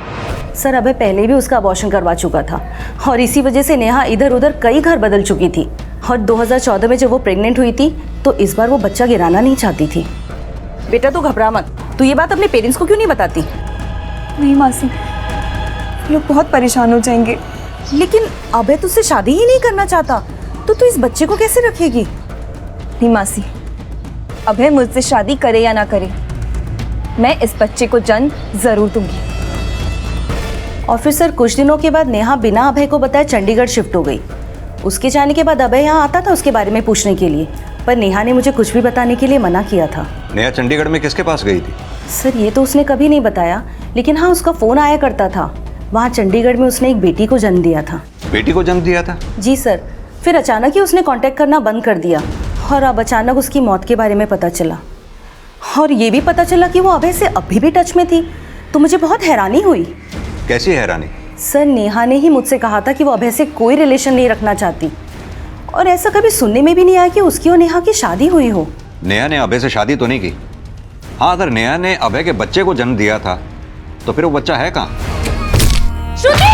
सर, अभय पहले भी उसका अबॉर्शन करवा चुका था और इसी वजह से नेहा इधर उधर कई घर बदल चुकी थी। और 2014 में जब वो प्रेग्नेंट हुई थी तो इस बार वो बच्चा गिराना नहीं चाहती थी। बेटा तू घबरा मत, तू ये बात अपने पेरेंट्स को क्यों नहीं बताती? नहीं मासी, लोग बहुत परेशान हो जाएंगे। लेकिन अभय तुझसे शादी ही नहीं करना चाहता तो तू इस बच्चे को कैसे रखेगी? नहीं मासी, अभय मुझसे शादी करे या ना करे, मैं इस बच्चे को जन्म जरूर दूंगी। और फिर सर कुछ दिनों के बाद नेहा बिना अभय को बताए चंडीगढ़ शिफ्ट हो गई। उसके जाने के बाद अभय यहाँ आता था उसके बारे में पूछने के लिए, पर नेहा ने मुझे कुछ भी बताने के लिए मना किया था। नेहा चंडीगढ़ में किसके पास गई थी? सर ये तो उसने कभी नहीं बताया, लेकिन हाँ उसका फ़ोन आया करता था। वहाँ चंडीगढ़ में उसने एक बेटी को जन्म दिया था। बेटी को जन्म दिया था? जी सर। फिर अचानक ही उसने कांटेक्ट करना बंद कर दिया और अब अचानक उसकी मौत के बारे में पता चला। और ये भी पता चला कि वो अभय से अभी भी टच में थी, तो मुझे बहुत हैरानी हुई। कैसी हैरानी? सर नेहा ने ही मुझसे कहा था कि वो अभय से कोई रिलेशन नहीं रखना चाहती, और ऐसा कभी सुनने में भी नहीं आया कि उसकी और नेहा की शादी हुई हो। नेहा ने अभय से शादी तो नहीं की? हाँ, अगर नेहा ने अभय के बच्चे को जन्म दिया था तो फिर वो बच्चा है कहाँ? श्रुति!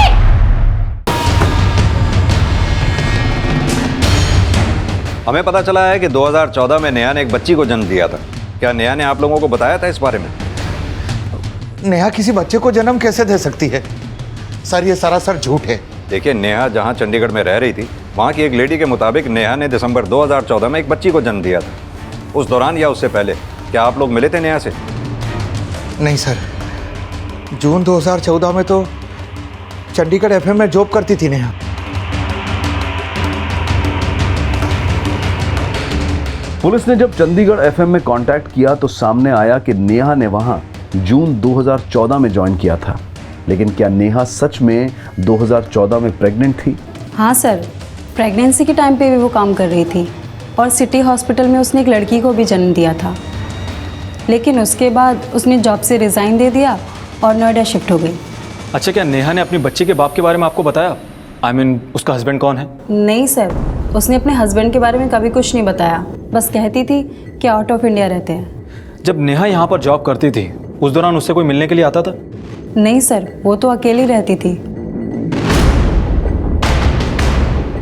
हमें पता चला है कि 2014 में नेहा ने एक बच्ची को जन्म दिया था। क्या नेहा ने आप लोगों को बताया था इस बारे में? नेहा किसी बच्चे को जन्म कैसे दे सकती है? सर ये सरासर झूठ है। देखिए, नेहा जहाँ चंडीगढ़ में रह रही थी वहाँ की एक लेडी के मुताबिक नेहा ने दिसंबर 2014 में एक बच्ची को जन्म दिया था। उस दौरान या उससे पहले क्या आप लोग मिले थे नेहा से? नहीं सर, जून 2014 में तो चंडीगढ़ एफएम में जॉब करती थी नेहा। पुलिस ने जब चंडीगढ़ एफएम में कांटेक्ट किया तो सामने आया कि नेहा ने वहां जून 2014 में ज्वाइन किया था। लेकिन क्या नेहा सच में 2014 में प्रेग्नेंट थी? हाँ सर, प्रेगनेंसी के टाइम पे भी वो काम कर रही थी और सिटी हॉस्पिटल में उसने एक लड़की को भी जन्म दिया था। लेकिन उसके बाद उसने जॉब से रिज़ाइन दे दिया और नोएडा शिफ्ट हो गई। अच्छा, क्या नेहा ने अपनी बच्ची के बाप के बारे में आपको बताया? I mean, उसका हस्बैंड कौन है? नहीं सर, उसने अपने हस्बैंड के बारे में कभी कुछ नहीं बताया, बस कहती थी कि आउट ऑफ इंडिया रहते हैं। जब नेहा यहाँ पर जॉब करती थी उस दौरान उससे कोई मिलने के लिए आता था? नहीं सर, वो तो अकेली रहती थी।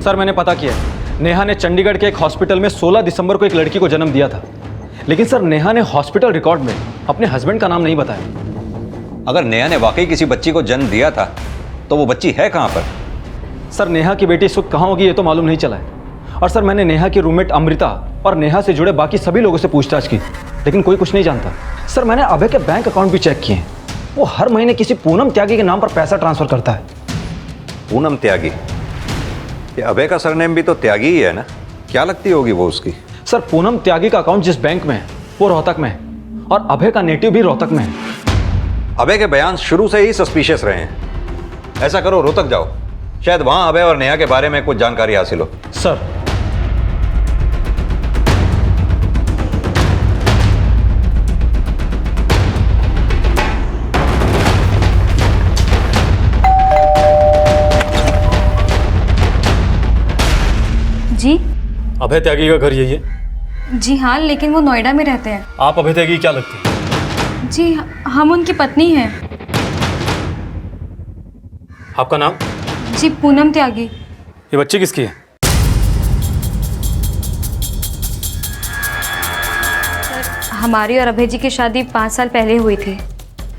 सर मैंने पता किया, नेहा ने चंडीगढ़ के एक हॉस्पिटल में 16 दिसंबर को एक लड़की को जन्म दिया था। लेकिन सर नेहा ने हॉस्पिटल रिकॉर्ड में अपने हस्बैंड का नाम नहीं बताया। अगर नेहा ने वाकई किसी बच्ची को जन्म दिया था तो वो बच्ची है कहाँ पर? सर नेहा की बेटी इस वक्त कहाँ होगी ये तो मालूम नहीं चला है। और सर मैंने नेहा की रूममेट अमृता और नेहा से जुड़े बाकी सभी लोगों से पूछताछ की, लेकिन कोई कुछ नहीं जानता। सर मैंने अभय के बैंक अकाउंट भी चेक किए, वो हर महीने किसी पूनम त्यागी के नाम पर पैसा ट्रांसफर करता है। पूनम त्यागी? ये अभय का सरनेम भी तो त्यागी ही है ना? क्या लगती होगी वो उसकी? सर पूनम त्यागी का अकाउंट जिस बैंक में है वो रोहतक में है और अभय का नेटिव भी रोहतक में है। अभय के बयान शुरू से ही सस्पिशियस रहे हैं। ऐसा करो, रोहतक जाओ, शायद वहां अभय और नेहा के बारे में कुछ जानकारी हासिल हो। सर जी अभय त्यागी का घर यही है? जी हाँ, लेकिन वो नोएडा में रहते हैं। आप अभय त्यागी क्या लगती है? जी हम उनकी पत्नी हैं। आपका नाम? जी पूनम त्यागी। ये बच्ची किसकी है? हमारी और अभय जी की शादी 5 साल पहले हुई थी।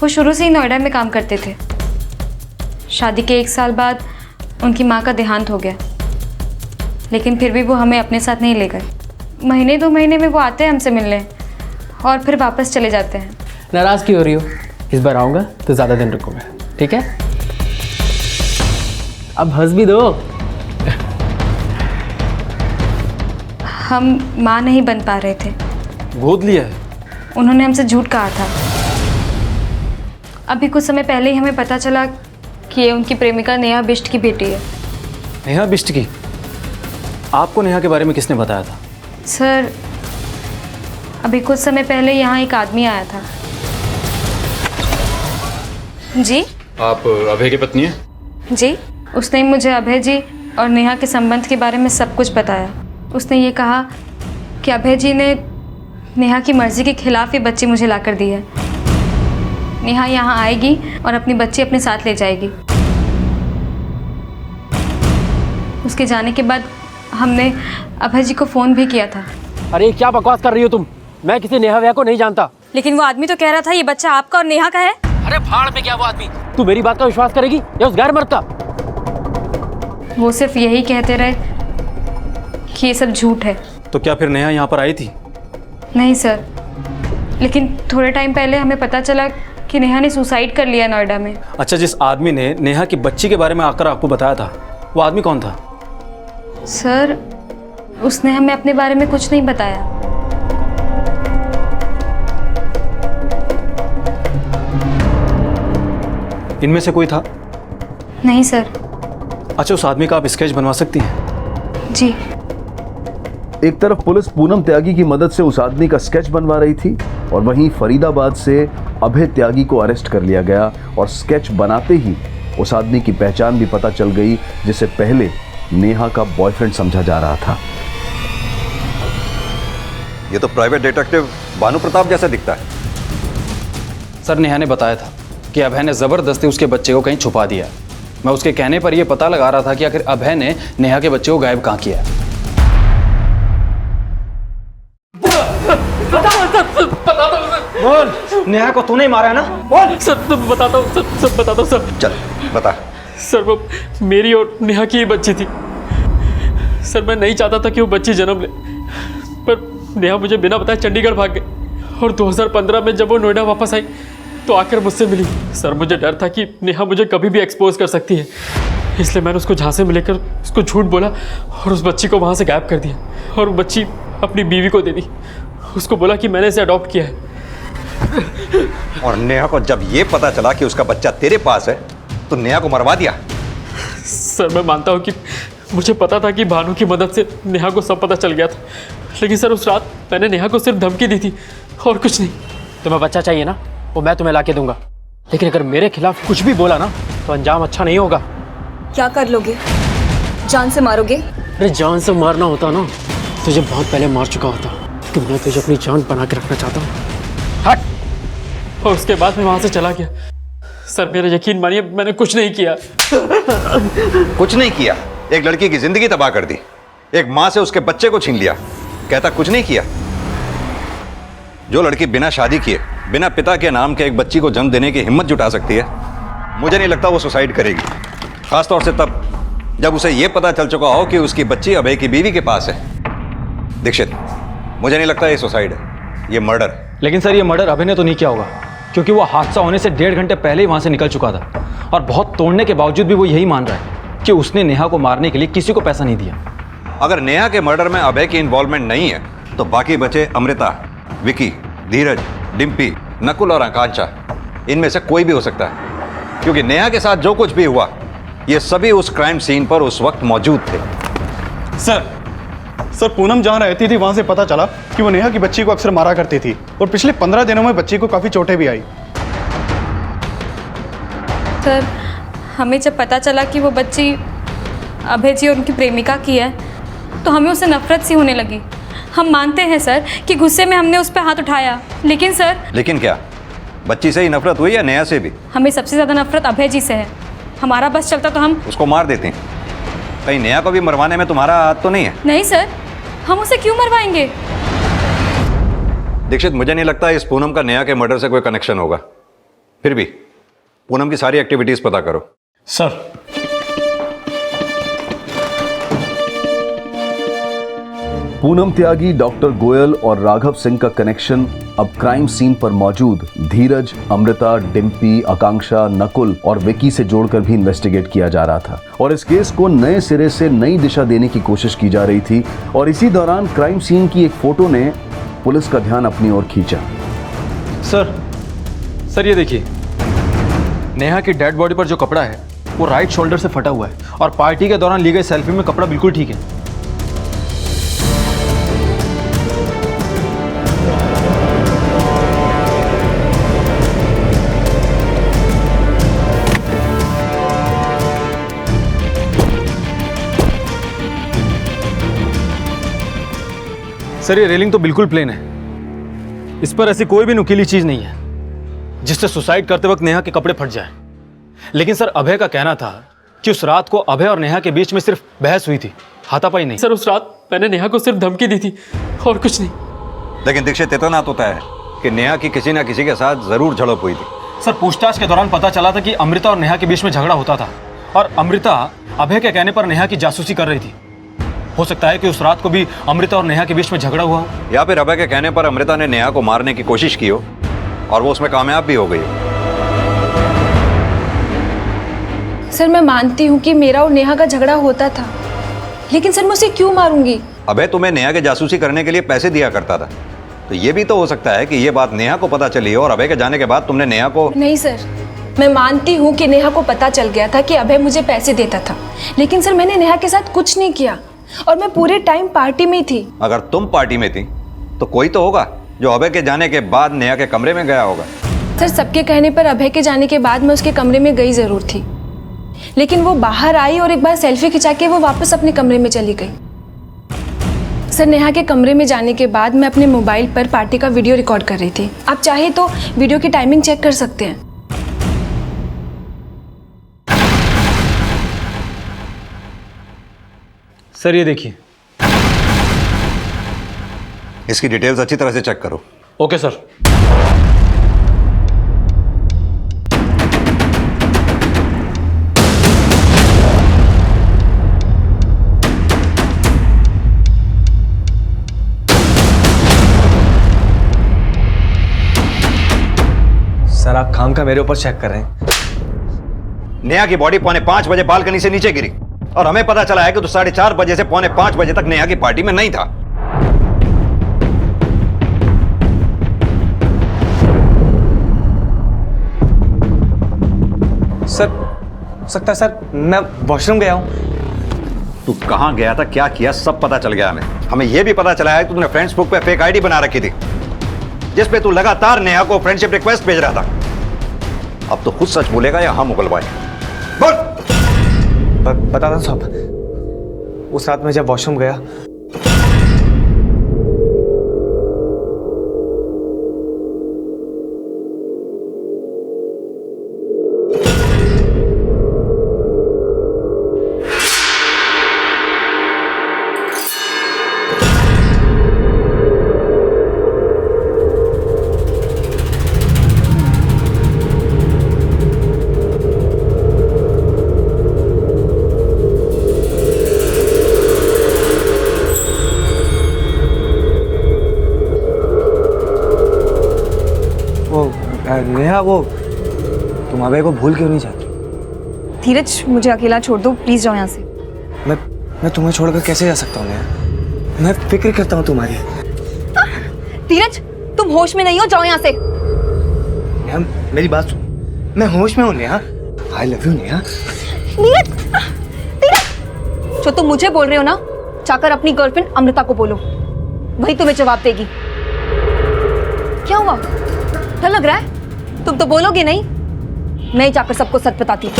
वो शुरू से ही नोएडा में काम करते थे। शादी के 1 साल बाद उनकी माँ का देहांत हो गया, लेकिन फिर भी वो हमें अपने साथ नहीं ले गए। महीने 2 महीने में वो आते हैं हमसे मिलने और फिर वापस चले जाते हैं। नाराज़ क्यों हो रही हो? इस बार आऊँगा तो ज़्यादा दिन रुकूंगा, ठीक है? अब हंस भी दो। हम माँ नहीं बन पा रहे थे। गोद लिया है? उन्होंने हमसे झूठ कहा था। अभी कुछ समय पहले ही हमें पता चला कि ये उनकी प्रेमिका नेहा बिष्ट की बेटी है। नेहा बिष्ट की? आपको नेहा के बारे में किसने बताया था? सर अभी कुछ समय पहले यहाँ एक आदमी आया था। जी आप अभय की पत्नी हैं? जी, उसने मुझे अभय जी और नेहा के संबंध के बारे में सब कुछ बताया। उसने ये कहा कि अभय जी ने नेहा की मर्जी के खिलाफ ही बच्ची मुझे लाकर दी है। नेहा यहाँ आएगी और अपनी बच्ची अपने साथ ले जाएगी। उसके जाने के बाद हमने अभय जी को फ़ोन भी किया था। अरे क्या बकवास कर रही हो तुम? मैं किसी नेहा वेहा को नहीं जानता। लेकिन वो आदमी तो कह रहा था ये बच्चा आपका और नेहा का है। अरे भाड़ में क्या वो आदमी? तू मेरी बात का विश्वास करेगी या उस गैर मर्द का? वो सिर्फ यही कहते रहे कि ये सब झूठ है। तो क्या फिर नेहा यहाँ पर आई थी? नहीं सर, लेकिन थोड़े टाइम पहले हमें पता चला कि नेहा ने सुसाइड कर लिया नोएडा में। अच्छा, जिस आदमी ने नेहा की बच्ची के बारे में आकर आपको बताया था, वो आदमी कौन था? सर, उसने हमें अपने बारे में कुछ नहीं बताया। इनमें से कोई था? नहीं सर। अच्छा, उस आदमी का आप स्केच बनवा सकती हैं? जी। एक तरफ पुलिस पूनम त्यागी की मदद से उस आदमी का स्केच बनवा रही थी और वहीं फरीदाबाद से अभय त्यागी को अरेस्ट कर लिया गया और स्केच बनाते ही उस आदमी की पहचान भी पता चल गई जिसे पहले नेहा का बॉयफ्रेंड समझा जा रहा था। ये तो प्राइवेट डिटेक्टिव भानु प्रताप जैसा दिखता है। सर, नेहा ने बताया था कि अभय ने ज़बरदस्ती उसके बच्चे को कहीं छुपा दिया। मैं उसके कहने पर यह पता लगा रहा था कि आखिर अभय ने नेहा के बच्चे को गायब कहाँ किया है। बोल, नेहा को तूने ही मारा है ना? बोल। सर, बताता हूँ सर, बताता हूँ सर। चल बता। सर, वो मेरी और नेहा की ही बच्ची थी। सर, मैं नहीं चाहता था कि वो बच्ची जन्म ले, पर नेहा मुझे बिना बताए चंडीगढ़ भाग गई और 2015 में जब वो नोएडा वापस आई तो आकर मुझसे मिली। सर, मुझे डर था कि नेहा मुझे कभी भी एक्सपोज कर सकती है, इसलिए मैंने उसको झांसे में लेकर उसको झूठ बोला और उस बच्ची को वहाँ से गायब कर दिया और वो बच्ची अपनी बीवी को दे दी। उसको बोला कि मैंने इसे अडॉप्ट किया है। और नेहा को जब ये पता चला कि उसका बच्चा तेरे पास है तो नेहा को मरवा दिया? सर, मैं मानता हूँ कि मुझे पता था कि भानु की मदद से नेहा को सब पता चल गया था, लेकिन सर उस रात मैंने नेहा को सिर्फ धमकी दी थी और कुछ नहीं। तुम्हें बच्चा चाहिए ना, वो मैं तुम्हें ला के दूंगा, लेकिन अगर मेरे खिलाफ कुछ भी बोला ना तो अंजाम अच्छा नहीं होगा। क्या कर लोगे? जान से मारोगे? अरे जान से मारना होता ना तुझे बहुत पहले मार चुका होता, लेकिन मैं तुझे अपनी जान बना के रखना चाहता हूँ। हट। और उसके बाद मैं वहाँ से चला गया। सर, मेरा यकीन मानिए, मैंने कुछ नहीं किया। कुछ नहीं किया? एक लड़की की जिंदगी तबाह कर दी, एक माँ से उसके बच्चे को छीन लिया, कहता कुछ नहीं किया? जो लड़की बिना शादी किए, बिना पिता के नाम के एक बच्ची को जन्म देने की हिम्मत जुटा सकती है, मुझे नहीं लगता वो सुसाइड करेगी। खासतौर से तब जब उसे ये पता चल चुका हो कि उसकी बच्ची अभय की बीवी के पास है। दीक्षित, मुझे नहीं लगता ये सुसाइड है, ये मर्डर। लेकिन सर, ये मर्डर अभय ने तो नहीं किया होगा, क्योंकि वो हादसा होने से 1.5 घंटे पहले ही वहाँ से निकल चुका था और बहुत तोड़ने के बावजूद भी वो यही मान रहा है कि उसने नेहा को मारने के लिए किसी को पैसा नहीं दिया। अगर नेहा के मर्डर में अभय की इन्वॉल्वमेंट नहीं है तो बाकी बचे अमृता, विकी, धीरज, डिम्पी, नकुल और आकांक्षा, इनमें से कोई भी हो सकता है, क्योंकि नेहा के साथ जो कुछ भी हुआ ये सभी उस क्राइम सीन पर उस वक्त मौजूद थे। सर, पूनम जहाँ रहती थी वहाँ से पता चला कि वो नेहा की बच्ची को अक्सर मारा करती थी और पिछले 15 दिनों में बच्ची को काफ़ी चोटें भी आई। सर, हमें जब पता चला कि वो बच्ची अभय जी और उनकी प्रेमिका की है तो हमें उससे नफरत सी होने लगी। हम मानते हैं सर कि गुस्से में हमने उस पर हाथ उठाया, लेकिन सर। लेकिन क्या बच्ची से ही नफरत हुई या नेहा से भी? हमें सबसे ज़्यादा नफरत अभय जी से है। हमारा बस चलता तो हम उसको मार देते हैं। कहीं नेहा को भी मरवाने में तुम्हारा हाथ तो नहीं है? नहीं सर, हम उसे क्यों मरवाएंगे? दीक्षित, मुझे नहीं लगता इस पूनम का नेहा के मर्डर से कोई कनेक्शन होगा। फिर भी पूनम की सारी एक्टिविटीज पता करो। सर, पूनम त्यागी, डॉक्टर गोयल और राघव सिंह का कनेक्शन अब क्राइम सीन पर मौजूद धीरज, अमृता, डिम्पी, आकांक्षा, नकुल और विकी से जोड़कर भी इन्वेस्टिगेट किया जा रहा था और इस केस को नए सिरे से नई दिशा देने की कोशिश की जा रही थी। और इसी दौरान क्राइम सीन की एक फोटो ने पुलिस का ध्यान अपनी ओर खींचा। सर ये देखिए, नेहा की डेड बॉडी पर जो कपड़ा है वो राइट शोल्डर से फटा हुआ है और पार्टी के दौरान ली गई सेल्फी में कपड़ा बिल्कुल ठीक है। सर ये रेलिंग तो बिल्कुल प्लेन है, इस पर ऐसी कोई भी नुकीली चीज नहीं है जिससे सुसाइड करते वक्त नेहा के कपड़े फट जाए। लेकिन सर अभय का कहना था कि उस रात को अभय और नेहा के बीच में सिर्फ बहस हुई थी, हाथापाई नहीं। सर उस रात मैंने नेहा को सिर्फ धमकी दी थी और कुछ नहीं। लेकिन दीक्षित इतना तो तय है कि नेहा की किसी ना किसी के साथ जरूर झड़प हुई थी। सर पूछताछ के दौरान पता चला था कि अमृता और नेहा के बीच में झगड़ा होता था और अमृता अभय के कहने पर नेहा की जासूसी कर रही थी। हो सकता है कि उस रात को भी अमृता और नेहा के बीच में झगड़ा हुआ हो, या फिर अभय के कहने पर अमृता ने नेहा को मारने की कोशिश की हो और वो उसमें कामयाब भी हो गई हो। सर मैं मानती हूँ कि मेरा और नेहा का झगड़ा होता था, लेकिन सर मैं उसे क्यों मारूंगी? अभय तुम्हें नेहा के जासूसी करने के लिए पैसे दिया करता था, तो ये भी तो हो सकता है कि ये बात नेहा को पता चली हो और अभय के जाने के बाद तुमने नेहा को। नहीं सर, मैं मानती हूँ कि नेहा को पता चल गया था कि अभय मुझे पैसे देता था, लेकिन सर मैंने नेहा के साथ कुछ नहीं किया और मैं पूरे टाइम पार्टी में थी। अगर तुम पार्टी में थी तो कोई तो होगा जो अभय के जाने के बाद नेहा के कमरे में गया होगा। सर सबके कहने पर अभय के जाने के बाद मैं उसके कमरे में गई जरूर थी, लेकिन वो बाहर आई और एक बार सेल्फी खिंचा के वो वापस अपने कमरे में चली गई। सर नेहा के कमरे में जाने के बाद मैं अपने मोबाइल पर पार्टी का वीडियो रिकॉर्ड कर रही थी। आप चाहे तो वीडियो की टाइमिंग चेक कर सकते हैं। सर ये देखिए, इसकी डिटेल्स अच्छी तरह से चेक करो। Okay sir. सर आप खाम का मेरे ऊपर चेक कर रहे हैं। नेहा की बॉडी 4:45 बजे बालकनी से नीचे गिरी और हमें पता चला है कि तो 4:30 बजे से 4:45 बजे तक नेहा की पार्टी में नहीं था। सर सकता सर मैं वॉशरूम गया हूँ। तू कहाँ गया था, क्या किया, सब पता चल गया हमें। हमें यह भी पता चला है कि तुमने फेसबुक पे फेक आईडी बना रखी थी जिस पे तू लगातार नेहा को फ्रेंडशिप रिक्वेस्ट भेज रहा था। अब तो खुद सच बोलेगा या हम उगलवाए? बोल। बता दो साहब, उस रात में जब वॉशरूम गया नेहा, वो तुम अभय को भूल क्यों नहीं जाती? धीरज मुझे अकेला छोड़ दो प्लीज, जाओ यहाँ से। मैं तुम्हें छोड़कर कैसे जा सकता हूँ नेहा? मैं फिक्र करता हूँ तुम्हारी। धीरज तुम होश में नहीं हो, जाओ यहाँ से। नेहा मेरी बात सुन, मैं होश में हूँ Neha. I love you Neha. Dheeraj जो तुम मुझे बोल रहे हो ना, जाकर अपनी गर्लफ्रेंड अमृता को बोलो, वही तुम्हें जवाब देगी। क्या हुआ, डर लग रहा है? तुम तो बोलोगे नहीं, मैं जाकर सबको सच बताती हूँ।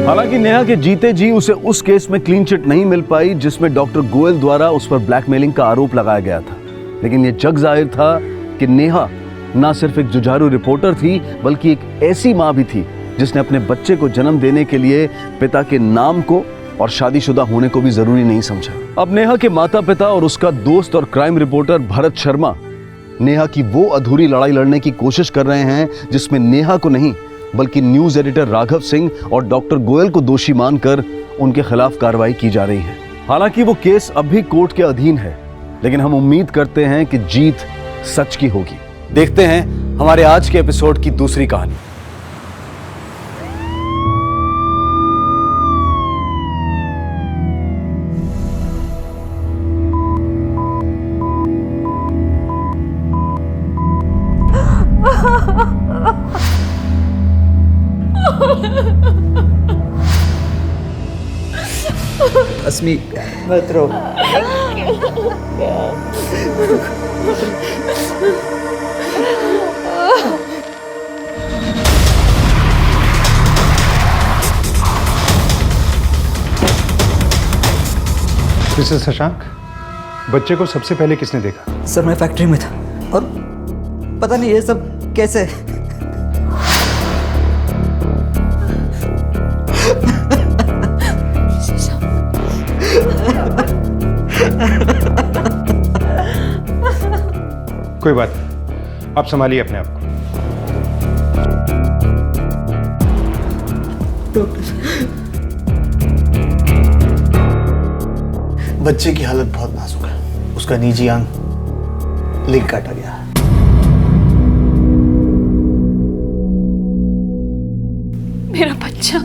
हालांकि नेहा के जीते जी उसे उस केस में क्लीन चिट नहीं मिल पाई जिसमें डॉक्टर गोयल द्वारा उस पर ब्लैकमेलिंग का आरोप लगाया गया था। लेकिन यह जग जाहिर था कि नेहा ना सिर्फ एक जुझारू रिपोर्टर थी बल्कि एक ऐसी मां भी थी जिसने अपने बच्चे को जन्म देने के लिए पिता के नाम को और शादीशुदा होने को भी जरूरी नहीं समझा। अब नेहा के माता पिता और उसका दोस्त और क्राइम रिपोर्टर भरत शर्मा नेहा की वो अधूरी लड़ाई लड़ने की कोशिश कर रहे हैं जिसमें नेहा को नहीं बल्कि न्यूज एडिटर राघव सिंह और डॉक्टर गोयल को दोषी मानकर उनके खिलाफ कार्रवाई की जा रही है। हालांकि वो केस अब भी कोर्ट के अधीन है, लेकिन हम उम्मीद करते हैं कि जीत सच की होगी। देखते हैं हमारे आज के एपिसोड की दूसरी कहानी। अस्मी मत रो। मिस्टर शशांक, बच्चे को सबसे पहले किसने देखा? सर मैं फैक्ट्री में था और पता नहीं ये सब कैसे। कोई बात नहीं, आप संभालिए अपने आप को। बच्चे की हालत बहुत नाजुक है, उसका निजी अंग लिंक काटा गया है। मेरा बच्चा,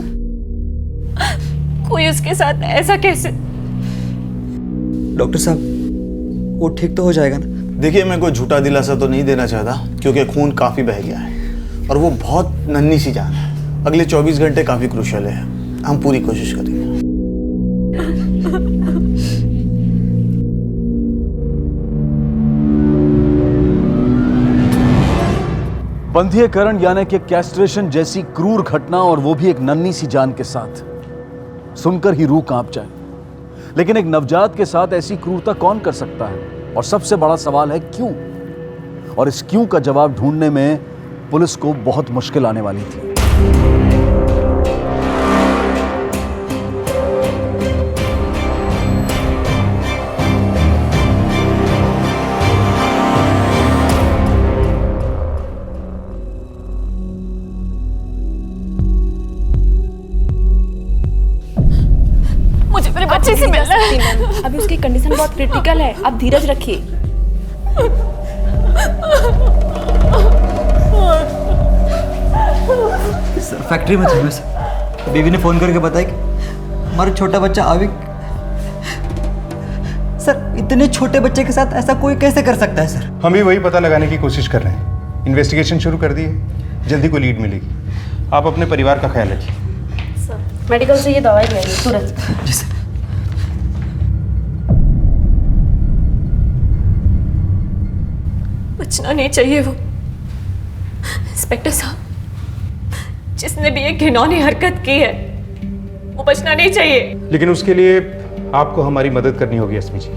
कोई उसके साथ ऐसा कैसे? डॉक्टर साहब वो ठीक तो हो जाएगा ना? देखिए मैं कोई झूठा दिलासा तो नहीं देना चाहता क्योंकि खून काफ़ी बह गया है और वो बहुत नन्ही सी जान है। अगले 24 घंटे काफ़ी क्रूशियल है, हम पूरी कोशिश करेंगे। बंधीकरण यानी कि कैस्ट्रेशन जैसी क्रूर घटना, और वो भी एक नन्ही सी जान के साथ, सुनकर ही रूह कांप जाए। लेकिन एक नवजात के साथ ऐसी क्रूरता कौन कर सकता है? और सबसे बड़ा सवाल है क्यों? और इस क्यों का जवाब ढूंढने में पुलिस को बहुत मुश्किल आने वाली थी। मुझे मेरे बच्चे से मिलना है। अभी उसकी कंडीशन बहुत क्रिटिकल है, आप धीरज रखिए। सर फैक्ट्री में थे मैं सर। बीवी ने फोन करके बताया कि हमारा छोटा बच्चा आविक। सर इतने छोटे बच्चे के साथ ऐसा कोई कैसे कर सकता है सर? हम भी वही पता लगाने की कोशिश कर रहे हैं। इन्वेस्टिगेशन शुरू कर दी है, जल्दी कोई लीड मिलेगी। आप अपने परिवार का ख्याल रखिए। मेडिकल से ये दवाई ले आइए तुरंत। जी सर। बचना नहीं चाहिए वो। इंस्पेक्टर साहब, जिसने भी ये घिनौनी हरकत की है वो बचना नहीं चाहिए। लेकिन उसके लिए आपको हमारी मदद करनी होगी अस्मी जी।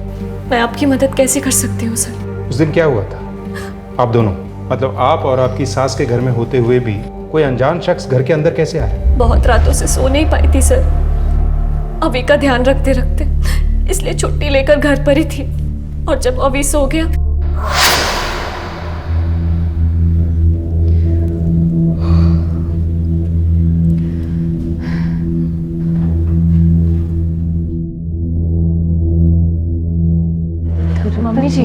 मैं आपकी मदद कैसे कर सकती हूँ सर? उस दिन क्या हुआ था? आप दोनों, मतलब आप और आपकी सास के घर में होते हुए भी कोई अनजान शख्स घर के अंदर कैसे आया? बहुत रातों से सो नहीं पाई थी सर, अभी का ध्यान रखते रखते, इसलिए छुट्टी लेकर घर पर ही थी। और जब अभी सो गया मम्मी जी,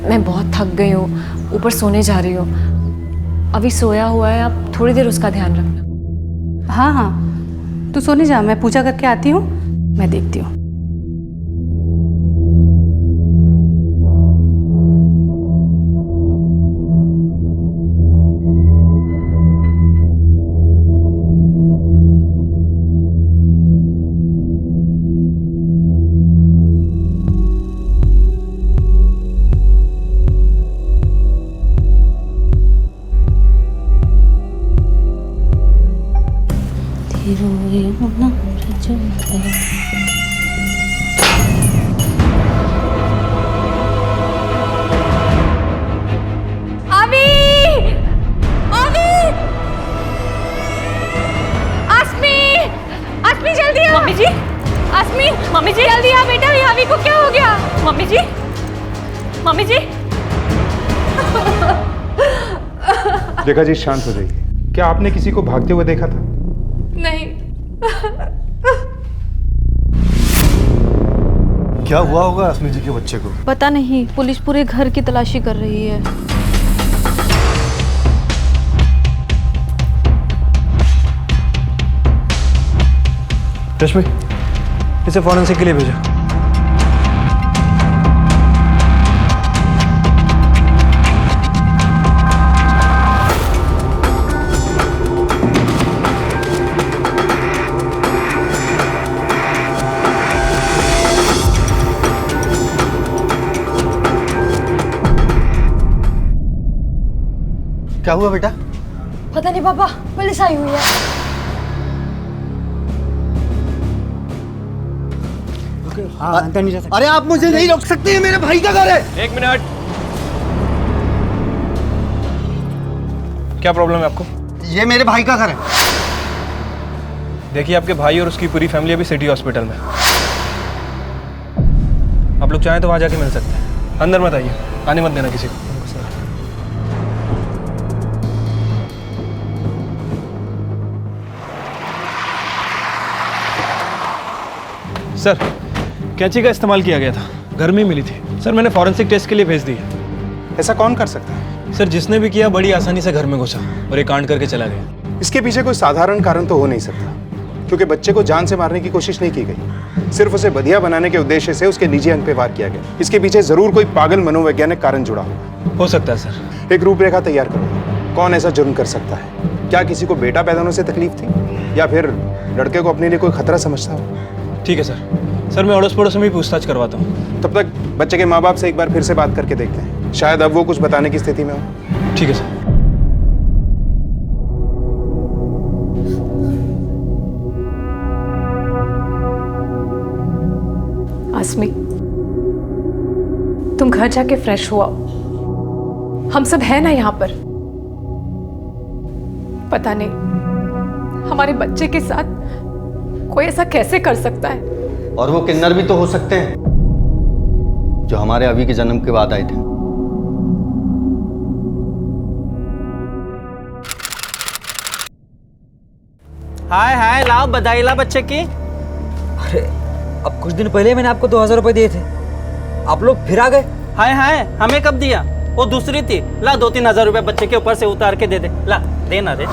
मैं बहुत थक गई हूँ, ऊपर सोने जा रही हूँ। अभी सोया हुआ है, आप थोड़ी देर उसका ध्यान रखना। हाँ हाँ तू सोने जा, मैं पूजा करके आती हूँ, मैं देखती हूँ। मम्मी जी जल्दी आ बेटा, यावी को क्या हो गया? मम्मी जी, मम्मी जी। देखा जी, शांत हो जाइए। क्या आपने किसी को भागते हुए देखा था? नहीं। क्या हुआ होगा अस्मी जी के बच्चे को? पता नहीं, पुलिस पूरे घर की तलाशी कर रही है। रश्मि, इसे फॉरेंसिक के लिए भेजो। क्या हुआ बेटा? पता नहीं पापा, पुलिस आई हुई है। हाँ, अंदर नहीं जा सकते। अरे आप मुझे नहीं रोक सकते, ये मेरे भाई का घर है। 1 मिनट। क्या प्रॉब्लम है आपको? ये मेरे भाई का घर है। देखिए, आपके भाई और उसकी पूरी फैमिली अभी सिटी हॉस्पिटल में। आप लोग चाहें तो वहां जाके मिल सकते हैं। अंदर मत आइए, आने मत देना किसी को। सर, कैंची का इस्तेमाल किया गया था, घर में ही मिली थी। सर, मैंने फॉरेंसिक टेस्ट के लिए भेज दी है। ऐसा कौन कर सकता है? सर, जिसने भी किया बड़ी आसानी से घर में घुसा और एक कांड करके चला गया। इसके पीछे कोई साधारण कारण तो हो नहीं सकता, क्योंकि बच्चे को जान से मारने की कोशिश नहीं की गई। सिर्फ उसे बधिया बनाने के उद्देश्य से उसके निजी अंग पे वार किया गया। इसके पीछे जरूर कोई पागल मनोवैज्ञानिक कारण जुड़ा हो सकता है सर। एक रूपरेखा तैयार करो, कौन ऐसा जुर्म कर सकता है? क्या किसी को बेटा पैदा होने से तकलीफ थी, या फिर लड़के को अपने लिए कोई खतरा समझता हो? ठीक है सर। सर, मैं अड़ोस पड़ोस में भी पूछताछ करवाता हूँ। तब तक बच्चे के माँ बाप से एक बार फिर से बात करके देखते हैं, शायद अब वो कुछ बताने की स्थिति में हो। ठीक है सर। आसमी, तुम घर जाके फ्रेश हो आओ। हम सब है ना यहाँ पर। पता नहीं हमारे बच्चे के साथ कोई ऐसा कैसे कर सकता है। और वो किन्नर भी तो हो सकते हैं जो हमारे अभी के जन्म के बाद आए थे। हाय हाय, लाओ बधाई ला बच्चे की। अरे, अब कुछ दिन पहले मैंने आपको 2000 रुपए दिए थे, आप लोग फिर आ गए। हाय हाय, हमें कब दिया? वो दूसरी थी। ला 2-3 हजार रुपए बच्चे के ऊपर से उतार के दे दे। ला, देना दे।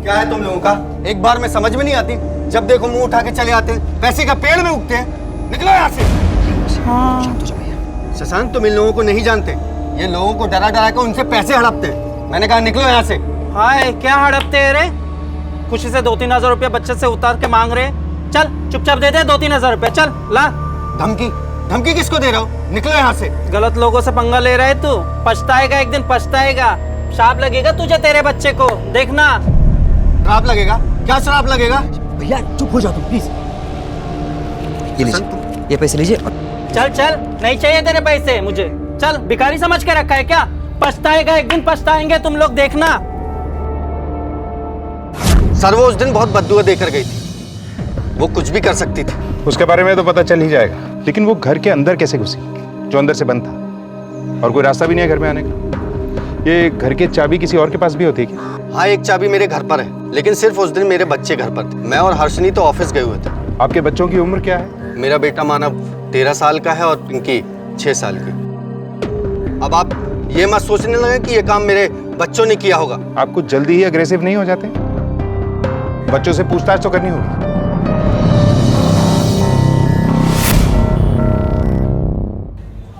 क्या है तुम लोगों का? एक बार में समझ में नहीं आती, जब देखो मुंह उठा के चले आते हैं, पैसे का पेड़ में उगते हैं। निकलो यहाँ से। शशांक, तुम इन लोगों को नहीं जानते, ये लोगों को डरा डरा के उनसे पैसे हड़पते हैं। मैंने कहा निकलो यहाँ से। हाय, क्या हड़पते हैं रे? खुशी से 2-3 हजार रुपया बच्चे से उतार के मांग रहे। चल चुपचाप दे दे 2-3 हजार रुपया। चल ला। धमकी? धमकी किसको दे रहा हो? निकलो यहाँ से। गलत लोगों से पंगा ले रहा है तू, पछताएगा, एक दिन पछताएगा। श्राप लगेगा तुझे, तेरे बच्चे को, देखना। श्राप लगेगा? क्या श्राप लगेगा? भैया चुप हो जाओ तुम प्लीज। ये लीजिए, ये पैसे लीजिए। चल चल, नहीं चाहिए तेरे पैसे मुझे। चल, भिखारी समझ के रखा है क्या? पछताएगा, एक दिन पछताएंगे तुम लोग, देखना। सर, वो उस दिन बहुत बददुआ देकर गई थी, वो कुछ भी कर सकती थी। उसके बारे में तो पता चल ही जाएगा, लेकिन वो घर के अंदर कैसे घुसी, जो अंदर से बंद था, और कोई रास्ता भी नहीं है घर में आने का। ये घर की चाबी किसी और के पास भी होती है क्या? हाँ, एक चाबी मेरे घर पर है, लेकिन सिर्फ उस दिन मेरे बच्चे घर पर थे। मैं और हर्षनी तो ऑफिस गए हुए थे। आपके बच्चों की उम्र क्या है? मेरा बेटा मानव 13 साल का है और पिंकी 6 साल की। अब आप ये मत सोचने लगे कि ये काम मेरे बच्चों ने किया होगा। आप कुछ जल्दी ही अग्रेसिव नहीं हो जाते? बच्चों से पूछताछ तो करनी होगी।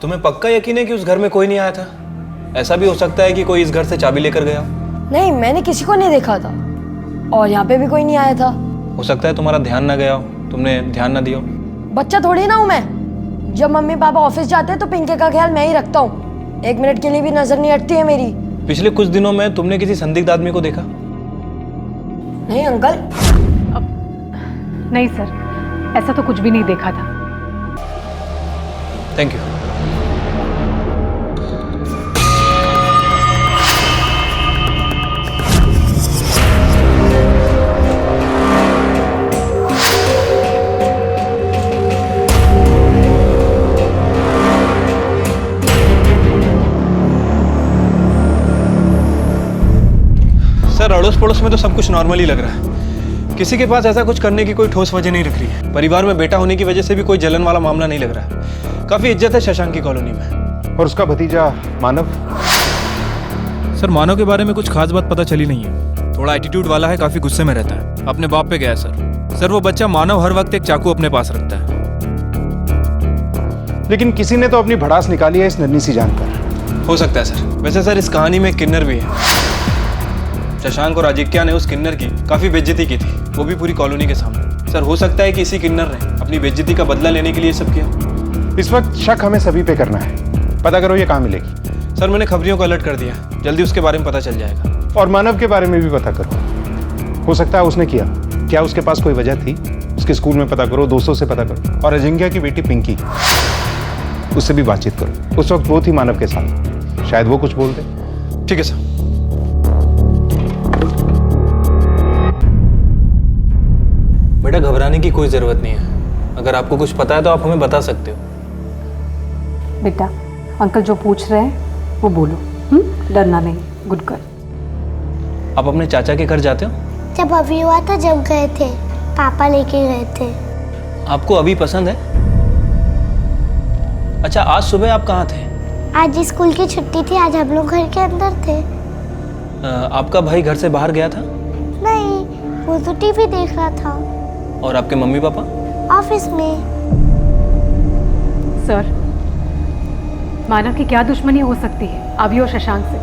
तुम्हें पक्का यकीन है कि उस घर में कोई नहीं आया था? ऐसा भी हो सकता है कि कोई इस घर से चाबी लेकर गया। नहीं, मैंने किसी को नहीं देखा था और यहाँ पे भी कोई नहीं आया था। हो सकता है तुम्हारा ध्यान ना गया हो, तुमने ध्यान ना दिया हो। बच्चा थोड़ी ना हूँ मैं। जब मम्मी पापा ऑफिस जाते हैं तो पिंकी का ख्याल मैं ही रखता हूँ। 1 मिनट के लिए भी नजर नहीं हटती है मेरी। पिछले कुछ दिनों में तुमने किसी संदिग्ध आदमी को देखा? नहीं अंकल। नहीं सर, ऐसा तो कुछ भी नहीं देखा था। Thank you. सर, अड़ोस पड़ोस में तो सब कुछ नॉर्मल ही लग रहा है। किसी के पास ऐसा कुछ करने की कोई ठोस वजह नहीं लग रही है। परिवार में बेटा होने की वजह से भी कोई जलन वाला मामला नहीं लग रहा है। काफी इज्जत है शशांक की कॉलोनी में। और उसका भतीजा मानव? सर, मानव के बारे में कुछ खास बात पता चली नहीं है। थोड़ा एटीट्यूड वाला है, काफी गुस्से में रहता है, अपने बाप पे गया है सर। वो बच्चा मानव हर वक्त एक चाकू अपने पास रखता है। लेकिन किसी ने तो अपनी भड़ास निकाली है इस नन्ही सी जान पर। हो सकता है सर। वैसे सर, इस कहानी में किन्नर भी है। शशांक और अजिक्या ने उस किन्नर की काफी बेइज्जती की थी, वो भी पूरी कॉलोनी के सामने। सर, हो सकता है कि इसी किन्नर ने अपनी बेइज्जती का बदला लेने के लिए सब किया। इस वक्त शक हमें सभी पे करना है। पता करो ये कहाँ मिलेगी। सर मैंने खबरियों को अलर्ट कर दिया, जल्दी उसके बारे में पता चल जाएगा। और मानव के बारे में भी पता करो, हो सकता है उसने किया, क्या उसके पास कोई वजह थी? उसके स्कूल में पता करो, दोस्तों से पता करो, और अजिंक्या की बेटी पिंकी, उससे भी बातचीत करो। उस वक्त वो थी मानव के साथ, शायद वो कुछ बोल दे। ठीक है सर। बेटा घबराने की कोई जरूरत नहीं है, अगर आपको कुछ पता है तो आप हमें बता सकते हो। बेटा अंकल जो पूछ रहे हैं वो बोलो, डरना नहीं, गुड गर्ल। आप अपने चाचा के घर जाते हो? जब अभी हुआ था, जब गए थे, पापा लेके गए थे। आपको अभी पसंद है? अच्छा आज सुबह आप कहाँ थे? आज स्कूल की छुट्टी थी, आज हम लोग घर के अंदर थे। आपका भाई घर से बाहर गया था? नहीं, वो तो टीवी देख रहा था। और आपके मम्मी पापा? ऑफिस में। सर मानव की क्या दुश्मनी हो सकती है अभी और शशांक से?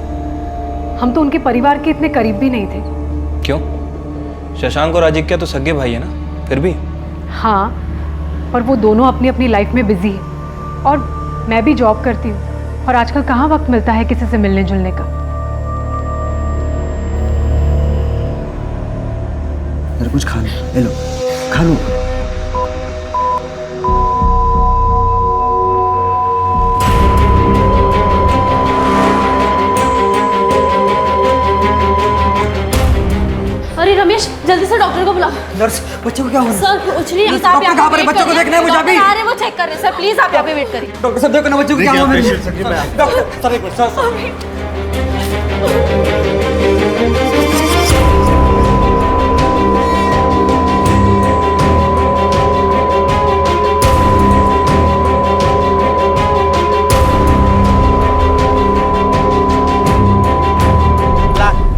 हम तो उनके परिवार के इतने करीब भी नहीं थे। क्यों? शशांक और अजिंक्या तो सगे भाई है ना, फिर भी। हाँ, पर वो दोनों अपनी अपनी लाइफ में बिजी हैं और मैं भी जॉब करती हूँ, और आजकल कहाँ वक्त मिलता है किसी से मिलने जुलने का। कुछ खा लो, खा लो। अरे रमेश जल्दी से डॉक्टर को बुलाओ। नर्स बच्चों को क्या हो रहा है? सर कुछ नहीं, नर्स, आप डॉक्टर कहाँ पर है? बच्चों को देखना है मुझे अभी। आ रहे हैं, वो चेक कर रहे हैं सर, प्लीज आप यहाँ पे वेट करिए। डॉक्टर साहब देखो ना बच्चों को क्या हुआ मेरे। डॉक्टर सर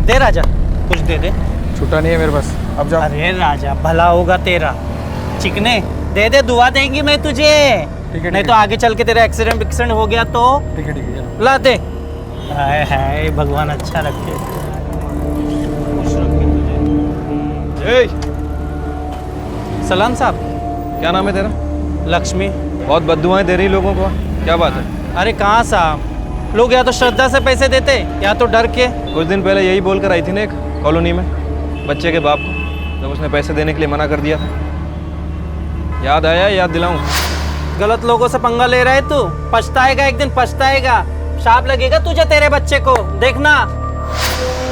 दे राजा, कुछ दे दे। छुट्टा नहीं है मेरे पास, अब जा। अरे राजा भला होगा तेरा, चिकने दे दे, दुआ देंगी मैं तुझे। नहीं तो आगे चल के तेरा एक्सीडेंट हो गया तो। ठीक है ला दे। हाय हाय भगवान अच्छा रखे, खुश रखे तुझे। सलाम साहब। क्या नाम है तेरा? लक्ष्मी। बहुत बद्दुआएं दे रही लोगों को, क्या बात है? अरे कहाँ साहब, लोग या तो श्रद्धा से पैसे देते या तो डर के। कुछ दिन पहले यही बोलकर आई थी ना एक कॉलोनी में बच्चे के बाप को, जब उसने पैसे देने के लिए मना कर दिया था। याद आया? याद दिलाऊं? गलत लोगों से पंगा ले रहा है तू, पछताएगा, एक दिन पछताएगा, शाप लगेगा तुझे, तेरे बच्चे को देखना।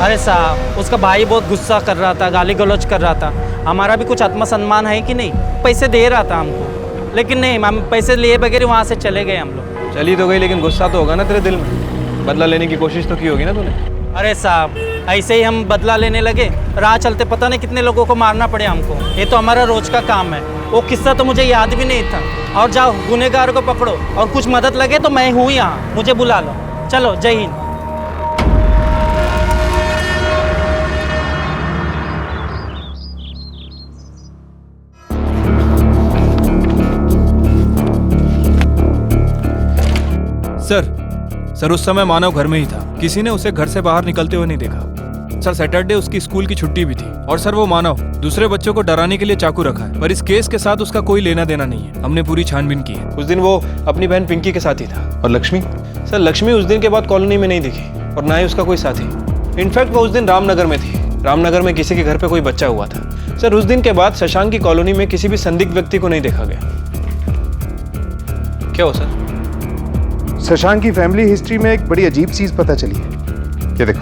अरे साहब उसका भाई बहुत गुस्सा कर रहा था, गाली गलौज कर रहा था। हमारा भी कुछ आत्मसम्मान है कि नहीं? पैसे दे रहा था हमको, लेकिन नहीं, हम पैसे लिए बगैर वहाँ से चले गए हम लोग। चली तो गई, लेकिन गुस्सा तो होगा ना तेरे दिल में, बदला लेने की कोशिश तो की होगी ना तूने। अरे साहब ऐसे ही हम बदला लेने लगे, राह चलते पता नहीं कितने लोगों को मारना पड़े हमको। ये तो हमारा रोज का काम है। वो किस्सा तो मुझे याद भी नहीं था। और जाओ गुनहगार को पकड़ो, और कुछ मदद लगे तो मैं हूँ यहाँ, मुझे बुला लो। चलो, जय हिंद। सर उस समय मानव घर में ही था, किसी ने उसे घर से बाहर निकलते हुए नहीं देखा। सर सैटरडे उसकी स्कूल की छुट्टी भी थी, और सर वो मानव दूसरे बच्चों को डराने के लिए चाकू रखा है, पर इस केस के साथ उसका कोई लेना देना नहीं है। हमने पूरी छानबीन की है। उस दिन वो अपनी बहन पिंकी के साथ ही था। और लक्ष्मी? सर लक्ष्मी उस दिन के बाद कॉलोनी में नहीं दिखी, और ना ही उसका कोई साथी। इनफैक्ट वो उस दिन रामनगर में थी। रामनगर में किसी के घर पे कोई बच्चा हुआ था। सर उस दिन के बाद शशांक की कॉलोनी में किसी भी संदिग्ध व्यक्ति को नहीं देखा गया। क्या हो सर? शशांक की फैमिली हिस्ट्री में एक बड़ी अजीब चीज पता चली है, ये देखो।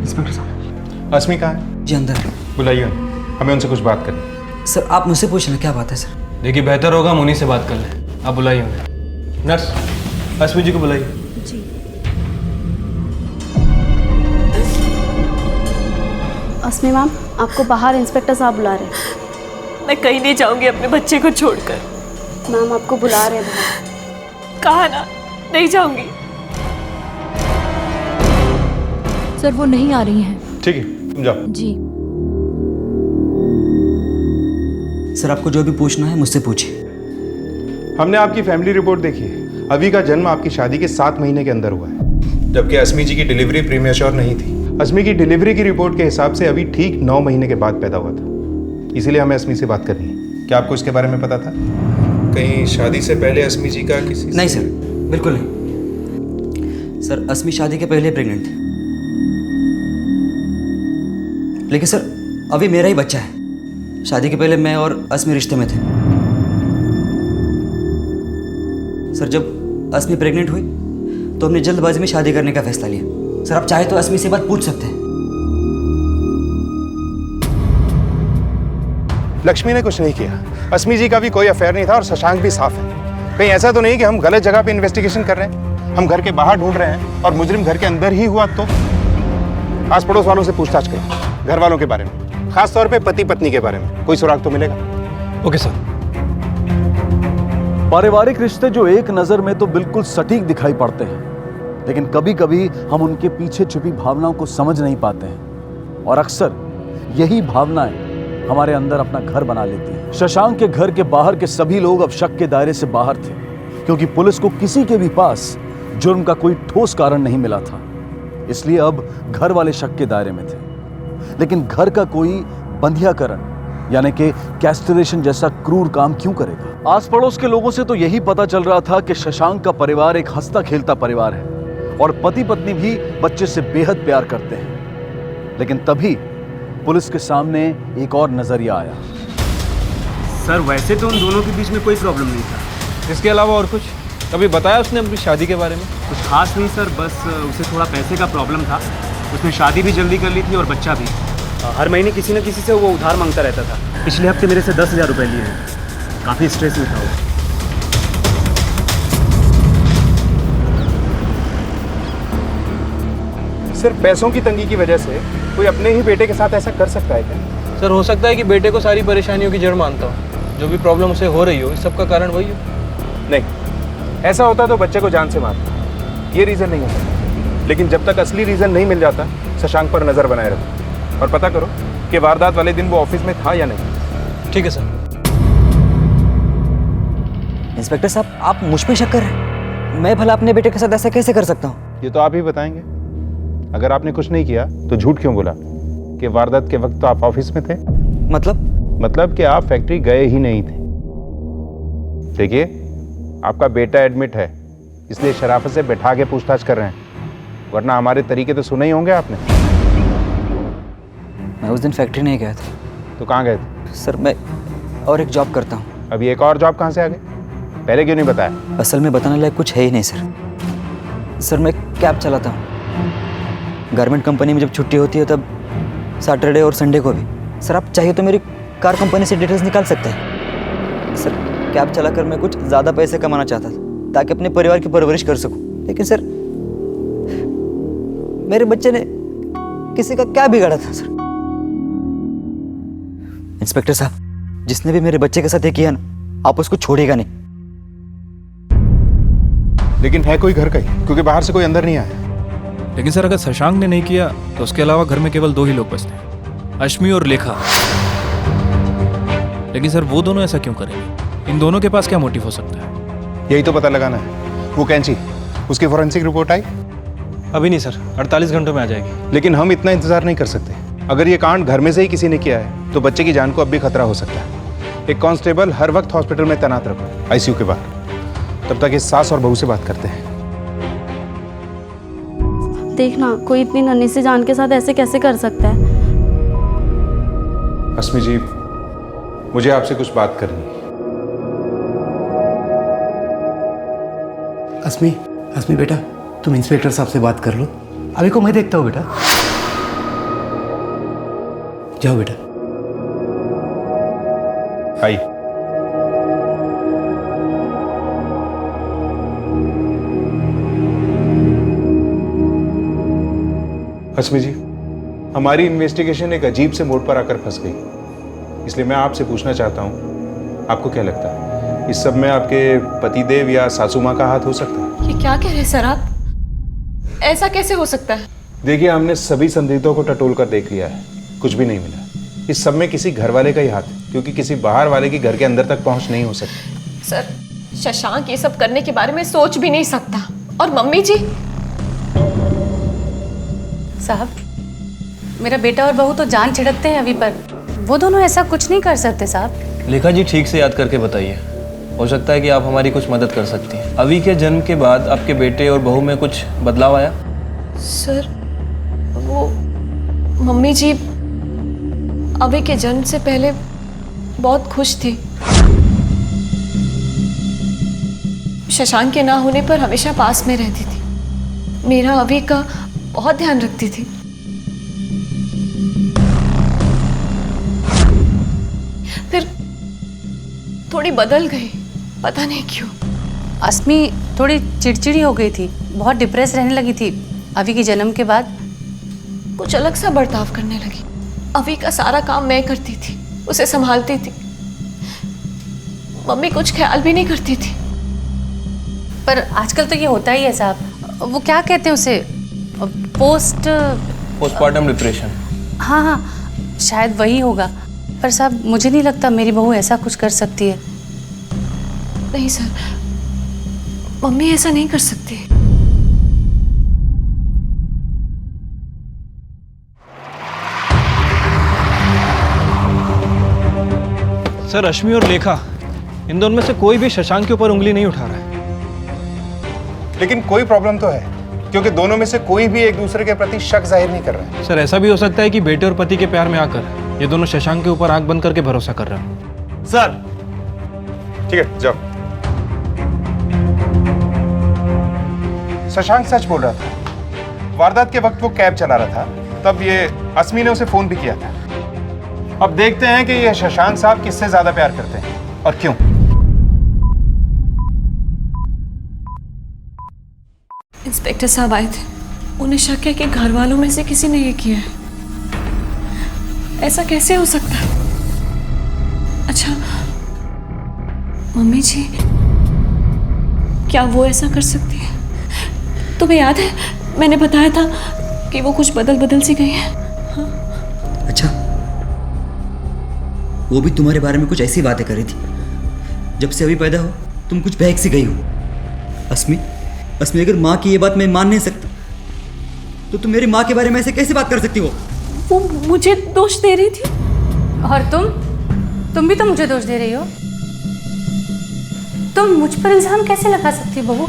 इंस्पेक्टर साहब। अस्मी कहाँ है? जी अंदर। बुलाइए, हमें उनसे कुछ बात करनी। सर आप मुझसे पूछना, क्या बात है सर? देखिए बेहतर होगा हम उन्हीं से बात कर लें। आप बुलाइए उन्हें। नर्स अस्मी जी को बुलाइए। जी। अस्मी मैम, आपको बाहर इंस्पेक्टर साहब बुला रहे हैं। मैं कहीं नहीं जाऊंगी अपने बच्चे को छोड़कर। मैम आपको बुला रहे हैं। कहा ना, नहीं जाऊंगी। सर वो नहीं आ रही हैं। ठीक है, तुम जाओ। जी। सर आपको जो भी पूछना है मुझसे पूछिए। हमने आपकी फैमिली रिपोर्ट देखी है। अभी का जन्म आपकी शादी के 7 महीने के अंदर हुआ है, जबकि अस्मी जी की डिलीवरी प्रीमेच्योर नहीं थी। अस्मी की डिलीवरी की रिपोर्ट के हिसाब से अभी ठीक 9 महीने के बाद पैदा हुआ था। इसीलिए हमें अस्मी से बात करनी है। क्या आपको इसके बारे में पता था? कहीं शादी से पहले अस्मी जी का किसी नहीं सर, बिल्कुल नहीं सर। अस्मी शादी के पहले प्रेग्नेंट थी, लेकिन सर अभी मेरा ही बच्चा है। शादी के पहले मैं और अस्मी रिश्ते में थे। सर जब अस्मी प्रेग्नेंट हुई तो हमने जल्दबाजी में शादी करने का फैसला लिया। सर आप चाहे तो अस्मी से बात पूछ सकते हैं। लक्ष्मी ने कुछ नहीं किया। अस्मी जी का भी कोई अफेयर नहीं था और शशांक भी साफ है। कहीं ऐसा तो नहीं कि हम गलत जगह पे इन्वेस्टिगेशन कर रहे हैं? हम घर के बाहर ढूंढ रहे हैं और मुजरिम घर के अंदर ही हुआ तो? आस पड़ोस वालों से पूछताछ करें, घर वालों के बारे में, खास तौर पे पति पत्नी के बारे में। कोई सुराग तो मिलेगा। Okay sir. पारिवारिक रिश्ते जो एक नजर में तो बिल्कुल सटीक दिखाई पड़ते हैं, लेकिन कभी कभी हम उनके पीछे छुपी भावनाओं को समझ नहीं पाते हैं, और अक्सर यही भावनाएं हमारे अंदर अपना घर बना लेती हैं। शशांक के घर के बाहर के सभी लोग अब शक के दायरे से बाहर थे, क्योंकि पुलिस को किसी के भी पास जुर्म का कोई ठोस कारण नहीं मिला था। इसलिए अब घर वाले शक के दायरे में थे। लेकिन घर का कोई बंधियाकरण यानी कि कैस्ट्रेशन जैसा क्रूर काम क्यों करेगा? आस पड़ोस के लोगों से तो यही पता चल रहा था कि शशांक का परिवार एक हंसता खेलता परिवार है और पति पत्नी भी बच्चे से बेहद प्यार करते हैं। लेकिन तभी पुलिस के सामने एक और नजरिया आया। सर वैसे तो उन दोनों के बीच में कोई प्रॉब्लम नहीं था। इसके अलावा और कुछ कभी बताया उसने अपनी शादी के बारे में? कुछ खास नहीं सर, बस उसे थोड़ा पैसे का प्रॉब्लम था। उसने शादी भी जल्दी कर ली थी और बच्चा भी। हर महीने किसी न किसी से वो उधार मांगता रहता था। पिछले हफ्ते मेरे से 10,000 रुपये लिए हैं। काफ़ी स्ट्रेस में था वो। सिर्फ पैसों की तंगी की वजह से कोई अपने ही बेटे के साथ ऐसा कर सकता है क्या? सर हो सकता है कि बेटे को सारी परेशानियों की जड़ मानता हो। जो भी प्रॉब्लम उसे हो रही हो, इस सब का कारण वही हो। नहीं, ऐसा होता तो बच्चे को जान से मारता। ये रीज़न नहीं होता। लेकिन जब तक असली रीज़न नहीं मिल जाता, शशांक पर नज़र बनाए रखो और पता करो कि वारदात वाले दिन वो ऑफिस में था या नहीं। ठीक है सर। इंस्पेक्टर साहब, आप मुझ पे शक कर रहे हैं? मैं भला अपने बेटे के साथ ऐसा कैसे कर सकता हूँ? ये तो आप ही बताएंगे। अगर आपने कुछ नहीं किया तो झूठ क्यों बोला कि वारदात के वक्त तो आप ऑफिस में थे? मतलब कि आप फैक्ट्री गए ही नहीं थे। देखिए, आपका बेटा एडमिट है, इसलिए शराफत से बैठा के पूछताछ कर रहे हैं, वरना हमारे तरीके तो सुने ही होंगे आपने। मैं उस दिन फैक्ट्री नहीं गया था। तो कहाँ गए थे? सर मैं और एक जॉब करता हूँ। अभी एक और जॉब कहाँ से आ गई? पहले क्यों नहीं बताया? असल में बताने लायक कुछ है ही नहीं सर। सर मैं कैब चलाता हूँ। गारमेंट कंपनी में जब छुट्टी होती है तब सैटरडे और संडे को भी। सर आप चाहिए तो मेरी कार कंपनी से डिटेल्स निकाल सकते हैं। सर कैब चलाकर मैं कुछ ज़्यादा पैसे कमाना चाहता था ताकि अपने परिवार की परवरिश कर सकूं। लेकिन सर मेरे बच्चे ने किसी का क्या बिगाड़ा था सर? इंस्पेक्टर साहब, जिसने भी मेरे बच्चे के साथ ये किया ना, आप उसको छोड़िएगा नहीं। लेकिन है कोई घर का ही, क्योंकि बाहर से कोई अंदर नहीं आया। लेकिन सर अगर शशांक ने नहीं किया तो उसके अलावा घर में केवल 2 ही लोग बचते हैं, अश्मी और लेखा। लेकिन सर वो दोनों ऐसा क्यों करेंगे? इन दोनों के पास क्या मोटिव हो सकता है? यही तो पता लगाना है। वो कैंची, उसकी फोरेंसिक रिपोर्ट आई? अभी नहीं सर, 48 घंटों में आ जाएगी। लेकिन हम इतना इंतजार नहीं कर सकते। अगर ये कांड घर में से ही किसी ने किया है तो बच्चे की जान को अब भी खतरा हो सकता है। एक कांस्टेबल हर वक्त हॉस्पिटल में तैनात रखो, आईसीयू के बाहर। तब तक इस सास और बहू से बात करते हैं। देखना, कोई इतनी नन्ही सी जान के साथ ऐसे कैसे कर सकता है? अस्मी जी, मुझे आपसे कुछ बात करनी है। अस्मी बेटा, तुम इंस्पेक्टर साहब से बात कर लो। अभी को मैं देखता हूँ बेटा। जाओ बेटा। आई। अस्मी जी, हमारी इन्वेस्टिगेशन एक अजीब से मोड़ पर आकर फंस गई। इसलिए मैं आपसे पूछना चाहता हूँ, आपको क्या लगता है इस सब में आपके पतिदेव या सासू माँ का हाथ हो सकता है? ये क्या कह रहे हैं सर आप? ऐसा कैसे हो सकता है? देखिए, हमने सभी संदिग्धों को टटोल कर देख लिया है, कुछ भी नहीं मिला। इस सब में किसी घर वाले का ही हाथ है, क्योंकि किसी बाहर वाले की घर के अंदर तक पहुंच नहीं हो सकती। सर शशांक ये सब करने के बारे में सोच भी नहीं सकता। और मम्मी जी, साहब, मेरा बेटा और बहू तो जान छिड़कते हैं अभी पर, वो दोनों ऐसा कुछ नहीं कर सकते साहब। लेखा जी, ठीक से याद करके बताइए, हो सकता है कि आप हमारी कुछ मदद कर सकती हैं। अवी के जन्म के बाद आपके बेटे और बहू में कुछ बदलाव आया? सर, वो मम्मी जी अभी के जन्म से पहले बहुत खुश थी। शशांक के ना होने पर हमेशा पास में रहती थी, मेरा अभी का बहुत ध्यान रखती थी। फिर थोड़ी बदल गई, पता नहीं क्यों। अस्मी थोड़ी चिड़चिड़ी हो गई थी, बहुत डिप्रेस रहने लगी थी अभी के जन्म के बाद। कुछ अलग सा बर्ताव करने लगी। अभी का सारा काम मैं करती थी, उसे संभालती थी। मम्मी कुछ ख्याल भी नहीं करती थी। पर आजकल तो ये होता ही है साहब, वो क्या कहते हैं उसे, पोस्टमार्टम डिप्रेशन। हाँ हाँ, शायद वही होगा। पर साहब, मुझे नहीं लगता मेरी बहू ऐसा कुछ कर सकती है। नहीं सर, मम्मी ऐसा नहीं कर सकती। सर, रश्मि और लेखा, इन दोनों में से कोई भी शशांक के ऊपर उंगली नहीं उठा रहा है। लेकिन कोई प्रॉब्लम तो है, क्योंकि दोनों में से कोई भी एक दूसरे के प्रति शक जाहिर नहीं कर रहा है। सर, ऐसा भी हो सकता है कि बेटे और पति के प्यार में आकर ये दोनों शशांक के ऊपर आंख बंद करके भरोसा कर रहे हैं। सर, ठीक है, जाओ। शशांक सच बोल रहा था। वारदात के वक्त वो कैब चला रहा था, तब ये अस्मी ने उसे फोन भी किया था। अब देखते हैं कि ये शशांक साहब किससे ज्यादा प्यार करते हैं और क्यों। इंस्पेक्टर साहब आए थे, उन्हें शक है कि घर वालों में से किसी ने ये किया है। ऐसा कैसे हो सकता है? अच्छा, मम्मी जी, क्या वो ऐसा कर सकती है? तुम्हें याद है मैंने बताया था कि वो कुछ बदल सी गई है। हाँ? अच्छा, वो भी तुम्हारे बारे में कुछ ऐसी बातें कर रही थी। जब से अभी पैदा हो तुम कुछ बहक सी गई हो। अस्मी, अगर माँ की ये बात मैं मान नहीं सकता तो तुम मेरी माँ के बारे में ऐसे कैसे बात कर सकती हो? वो मुझे दोष दे रही थी। और तुम भी तो मुझे दोष दे रही हो। तुम मुझ पर इल्जाम कैसे लगा सकती हो बहू?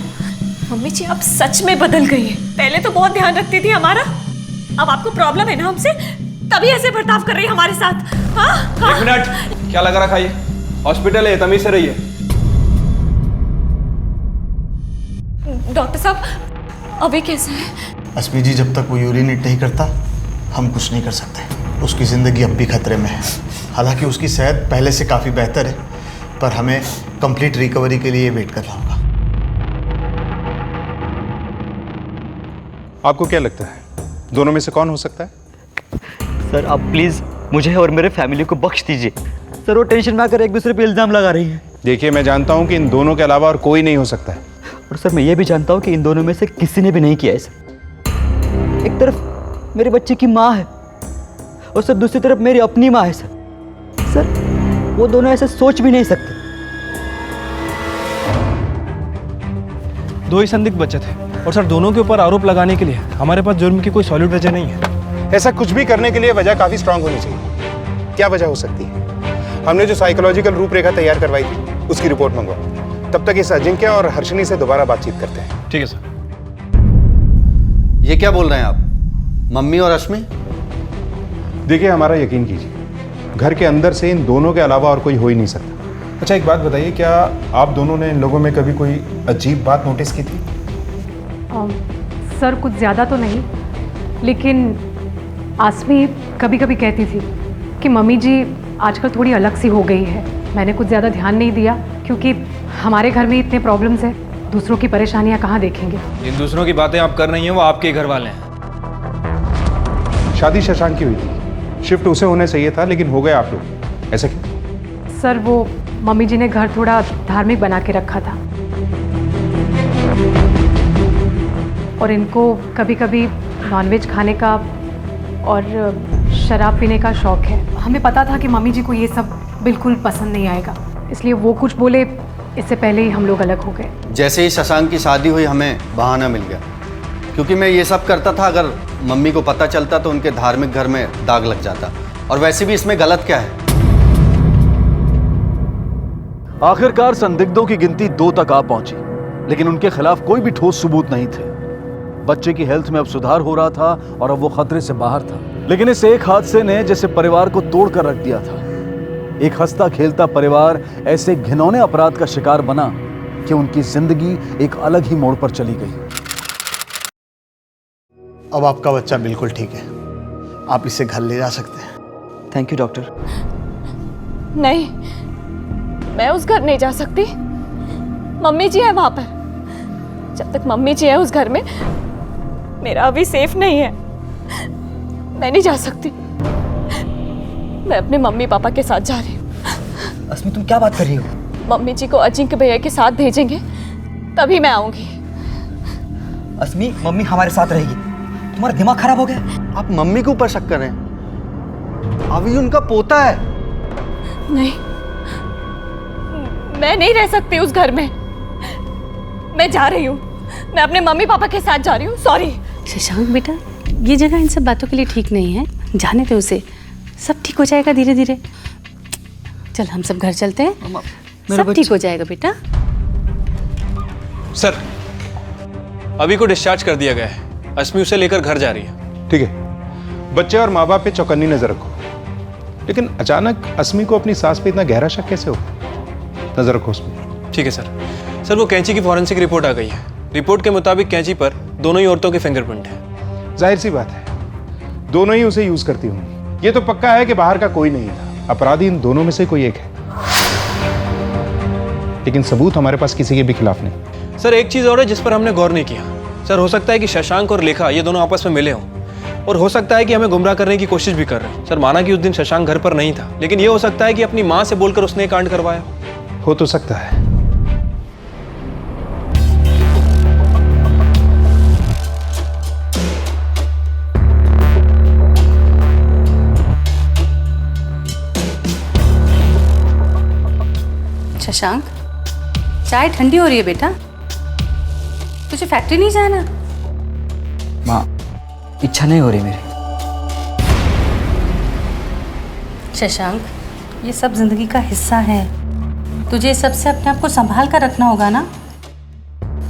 मम्मी जी, आप सच में बदल गई है। पहले तो बहुत ध्यान रखती थी हमारा, अब आपको प्रॉब्लम है ना हमसे, तभी ऐसे बर्ताव कर रही है हमारे साथ। हाँ? हाँ? 1 मिनट, क्या लगा रखा ये? हॉस्पिटल है, तमीज से रहिए। डॉक्टर साहब, अभी कैसा है? अस्मी जी, जब तक वो यूरिनेट नहीं करता हम कुछ नहीं कर सकते। उसकी ज़िंदगी अब भी खतरे में है। हालांकि उसकी सेहत पहले से काफ़ी बेहतर है, पर हमें कंप्लीट रिकवरी के लिए वेट करना होगा। आपको क्या लगता है दोनों में से कौन हो सकता है? सर, आप प्लीज़ मुझे और मेरे फैमिली को बख्श दीजिए। सर, वो टेंशन में आकर एक दूसरे पे इल्ज़ाम लगा रही है। देखिए, मैं जानता हूँ कि इन दोनों के अलावा और कोई नहीं हो सकता है। और सर, मैं ये भी जानता हूँ कि इन दोनों में से किसी ने भी नहीं किया है सर। एक तरफ मेरे बच्चे की माँ है और सर दूसरी तरफ मेरी अपनी माँ है सर, वो दोनों ऐसे सोच भी नहीं सकते। दो ही संदिग्ध बचे थे और सर दोनों के ऊपर आरोप लगाने के लिए हमारे पास जुर्म की कोई सॉलिड वजह नहीं है। ऐसा कुछ भी करने के लिए वजह काफी स्ट्रांग होनी चाहिए। क्या वजह हो सकती है? हमने जो साइकोलॉजिकल रूपरेखा तैयार करवाई थी उसकी रिपोर्ट मंगवाओ। तब तक इस अजिंक्य और हर्षिनी से दोबारा बातचीत करते हैं। ठीक है सर। ये क्या बोल रहे हैं आप? मम्मी और अश्मी? देखिए, हमारा यकीन कीजिए, घर के अंदर से इन दोनों के अलावा और कोई हो ही नहीं सकता। अच्छा, एक बात बताइए, क्या आप दोनों ने इन लोगों में कभी कोई अजीब बात नोटिस की थी? सर, कुछ ज़्यादा तो नहीं, लेकिन आसमी कभी कभी कहती थी कि मम्मी जी आजकल थोड़ी अलग सी हो गई है। मैंने कुछ ज़्यादा ध्यान नहीं दिया क्योंकि हमारे घर में इतने प्रॉब्लम्स हैं, दूसरों की परेशानियां कहाँ देखेंगे। इन दूसरों की बातें आप कर रही हैं, वो आपके घर वाले हैं। शादी शशांक की हुई थी, शिफ्ट उसे होना चाहिए था, लेकिन हो गए आप लोग। ऐसा क्यों? सर, वो मम्मी जी ने घर थोड़ा धार्मिक बना के रखा था और इनको कभी कभी नॉनवेज खाने का और शराब पीने का शौक है। हमें पता था कि मम्मी जी को ये सब बिल्कुल पसंद नहीं आएगा, इसलिए वो कुछ बोले इससे पहले ही हम लोग अलग हो गए। जैसे ही शशांक की शादी हुई हमें बहाना मिल गया, क्योंकि मैं ये सब करता था, अगर मम्मी को पता चलता तो उनके धार्मिक घर में दाग लग जाता। और वैसे भी इसमें गलत क्या है? आखिरकार संदिग्धों की गिनती 2 तक आ पहुंची, लेकिन उनके खिलाफ कोई भी ठोस सबूत नहीं थे। बच्चे की हेल्थ में अब सुधार हो रहा था और अब वो खतरे से बाहर था। लेकिन इस एक हादसे ने जैसे परिवार को तोड़कर रख दिया था। एक हंसता खेलता परिवार ऐसे घिनौने अपराध का शिकार बना कि उनकी जिंदगी एक अलग ही मोड़ पर चली गई। अब आपका बच्चा बिल्कुल ठीक है, आप इसे घर ले जा सकते हैं। Thank you doctor. नहीं, मैं उस घर नहीं जा सकती। मम्मी जी है वहां पर। जब तक मम्मी जी है उस घर में, मेरा अभी सेफ नहीं है। मैं नहीं जा सकती। मैं अपने मम्मी पापा के साथ जा रही हूँ। अस्मी तुम क्या बात कर रही हो? मम्मी जी को अजिंक्य भैया के साथ भेजेंगे, तभी मैं आऊंगी। अस्मी मम्मी हमारे साथ रहेगी। तुम्हारा दिमाग खराब हो गया? आप मम्मी के ऊपर शक कर रहे हैं? अभी उनका पोता है। नहीं, मैं नहीं रह सकती उस घर में। मैं जा रही हूँ। मैं अपने मम्मी पापा के साथ जा रही हूँ। सॉरी। शशांक बेटा, ये जगह इन सब बातों के लिए ठीक नहीं है। जाने दे उसे, सब ठीक हो जाएगा धीरे धीरे। चल हम सब घर चलते हैं, सब ठीक हो जाएगा बेटा। सर, अभी को डिस्चार्ज कर दिया गया है। अस्मी उसे लेकर घर जा रही है। ठीक है, बच्चे और माँ बाप पे चौकन्नी नजर रखो। लेकिन अचानक अस्मी को अपनी सास पे इतना गहरा शक कैसे हो? नजर रखो उसमें। ठीक है सर। सर, वो कैंची की फॉरेंसिक रिपोर्ट आ गई है। रिपोर्ट के मुताबिक कैंची पर दोनों ही औरतों के फिंगरप्रिंट है। जाहिर सी बात है, दोनों ही उसे यूज करती होंगी। ये तो पक्का है कि बाहर का कोई नहीं था। अपराधी इन दोनों में से कोई एक है, लेकिन सबूत हमारे पास किसी के भी खिलाफ नहीं। सर, एक चीज और है जिस पर हमने गौर नहीं किया। सर, हो सकता है कि शशांक और लेखा ये दोनों आपस में मिले हों, और हो सकता है कि हमें गुमराह करने की कोशिश भी कर रहे हैं। सर, माना कि उस दिन शशांक घर पर नहीं था, लेकिन ये हो सकता है कि अपनी माँ से बोलकर उसने कांड करवाया। हो तो सकता है। शशांक, चाय ठंडी हो रही है बेटा। तुझे फैक्ट्री नहीं जाना? माँ, इच्छा नहीं हो रही मेरी। शशांक, ये सब जिंदगी का हिस्सा है। तुझे सबसे अपने आप को संभाल कर रखना होगा ना।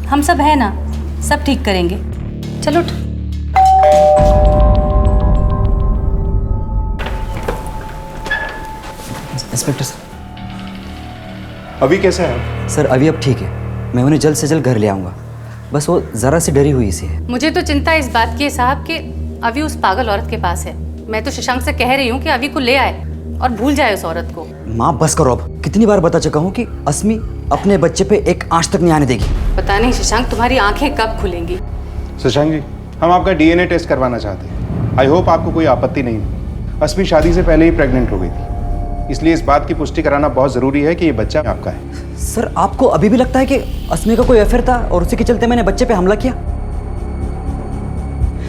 हम सब है ना, सब ठीक करेंगे। चलो उठ। Inspector sir. अभी कैसा है? सर, अभी अब ठीक है। मैं उन्हें जल्द से जल्द घर ले आऊँगा। बस वो ज़रा सी डरी हुई सी है। मुझे तो चिंता इस बात की है साहब कि अभी उस पागल औरत के पास है। मैं तो शशांक से कह रही हूँ कि अभी को ले आए और भूल जाए उस औरत को। माँ बस करो अब। कितनी बार बता चुका हूँ कि अस्मी अपने बच्चे पे एक आंच तक नहीं आने देगी। पता नहीं शशांक, तुम्हारी आंखें कब खुलेंगी। शशांक जी, हम आपका डीएनए टेस्ट करवाना चाहते हैं। आई होप आपको कोई आपत्ति नहीं हो। अस्मी शादी से पहले ही प्रेग्नेंट हो गई थी, इसलिए इस बात की पुष्टि कराना बहुत जरूरी है कि ये बच्चा आपका है। सर, आपको अभी भी लगता है कि अस्मी का कोई अफेयर था और उसी के चलते मैंने बच्चे पे हमला किया?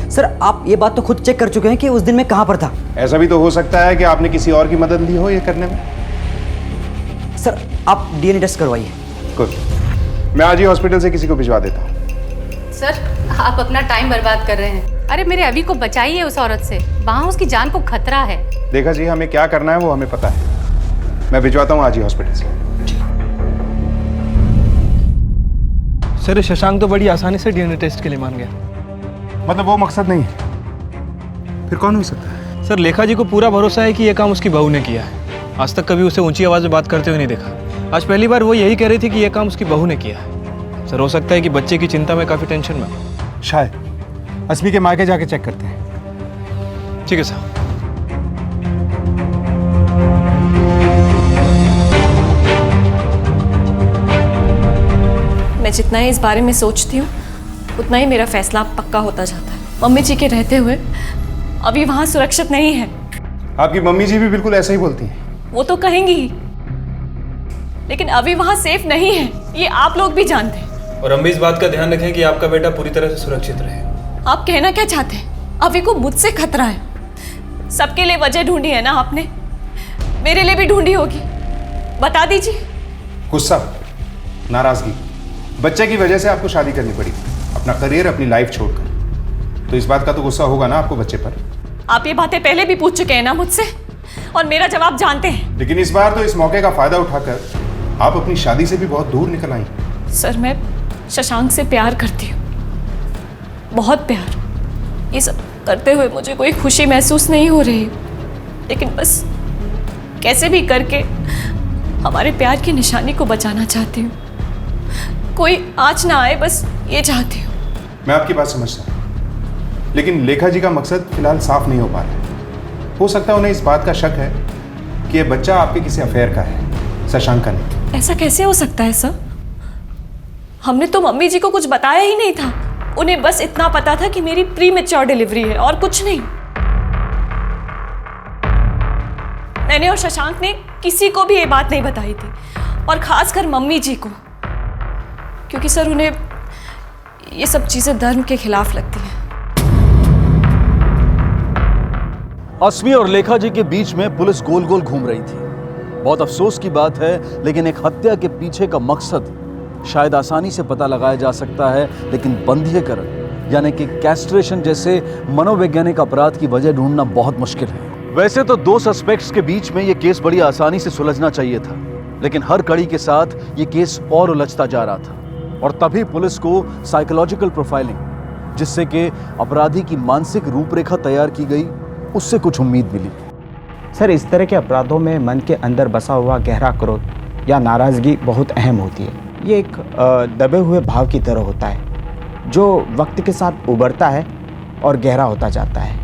सर, आप ये बात तो खुद चेक कर चुके हैं कि उस दिन मैं कहां पर था। ऐसा भी तो हो सकता है कि आपने किसी और की मदद ली हो ये करने में। सर, आप डीएनए टेस्ट करवाइए। गुड, मैं आज ही हॉस्पिटल से किसी को भिजवा देता हूँ। सर, आप अपना टाइम बर्बाद कर रहे हैं। अरे मेरे अभी को बचाइए उस औरत से। वहाँ उसकी जान को खतरा है। देखा जी, हमें क्या करना है वो हमें पता है। मैं भिजवाता हूँ आज ही हॉस्पिटल से। सर, शशांक तो बड़ी आसानी से डीएनए टेस्ट के लिए मान गया। मतलब वो मकसद नहीं है, फिर कौन हो सकता है? सर, लेखा जी को पूरा भरोसा है कि यह काम उसकी बहू ने किया है। आज तक कभी उसे ऊंची आवाज में बात करते हुए नहीं देखा। आज पहली बार वो यही कह रही थी कि यह काम उसकी बहू ने किया है। सर, हो सकता है कि बच्चे की चिंता में काफी टेंशन में। शायद अस्मी के मायके जाके चेक करते हैं। ठीक है सर। मैं जितना ही इस बारे में सोचती हूँ, उतना ही मेरा फैसला पक्का होता जाता है। मम्मी जी के रहते हुए अभी वहाँ सुरक्षित नहीं है। आपकी मम्मी जी भी बिल्कुल ऐसा ही बोलती हैं। वो तो कहेंगी ही, लेकिन अभी वहाँ सेफ नहीं है, ये आप लोग भी जानते हैं। और हम भी इस बात का ध्यान रखें कि आपका बेटा पूरी तरह से सुरक्षित रहे। आप कहना क्या चाहते हैं? अभी को मुझसे खतरा है। सबके लिए वजह ढूंढी है ना आपने, मेरे लिए भी ढूंढी होगी। बता दीजिए। गुस्सा, नाराजगी, बच्चे की वजह से आपको शादी करनी पड़ी, अपना करियर, अपनी लाइफ छोड़कर। तो इस बात का तो गुस्सा होगा ना आपको बच्चे पर। आप ये बातें पहले भी पूछ चुके हैं ना मुझसे, और मेरा जवाब जानते हैं। लेकिन इस बार तो इस मौके का फायदा उठाकर आप अपनी शादी से भी बहुत दूर निकल आई। सर, मैं शशांक से प्यार करती हूँ, बहुत प्यार। ये सब करते हुए मुझे कोई खुशी महसूस नहीं हो रही, लेकिन बस कैसे भी करके हमारे प्यार की निशानी को बचाना चाहती हूँ। कोई आँच ना आए, बस ये चाहती हूँ। मैं आपकी बात समझता हूँ, लेकिन लेखा जी का मकसद फिलहाल साफ नहीं हो पा रहा है। हो सकता है उन्हें इस बात का शक है कि यह बच्चा आपके किसी अफेयर का है, शशांक का नहीं। ऐसा कैसे हो सकता है सर? हमने तो मम्मी जी को कुछ बताया ही नहीं था। उन्हें बस इतना पता था कि मेरी प्री मैच्योर डिलीवरी है, और कुछ नहीं। मैंने और शशांक ने किसी को भी ये बात नहीं बताई थी, और खासकर मम्मी जी को, क्योंकि सर उन्हें ये सब चीजें धर्म के खिलाफ लगती हैं। अस्मी और लेखा जी के बीच में पुलिस गोल गोल घूम रही थी। बहुत अफसोस की बात है, लेकिन एक हत्या के पीछे का मकसद शायद आसानी से पता लगाया जा सकता है, लेकिन बंधीकरण यानी कि कैस्ट्रेशन जैसे मनोवैज्ञानिक अपराध की वजह ढूंढना बहुत मुश्किल है। वैसे तो दो सस्पेक्ट्स के बीच में यह केस बड़ी आसानी से सुलझना चाहिए था, लेकिन हर कड़ी के साथ ये केस और उलझता जा रहा था। और तभी पुलिस को साइकोलॉजिकल प्रोफाइलिंग, जिससे कि अपराधी की मानसिक रूपरेखा तैयार की गई, उससे कुछ उम्मीद मिली। सर, इस तरह के अपराधों में मन के अंदर बसा हुआ गहरा क्रोध या नाराज़गी बहुत अहम होती है। ये एक दबे हुए भाव की तरह होता है जो वक्त के साथ उभरता है और गहरा होता जाता है,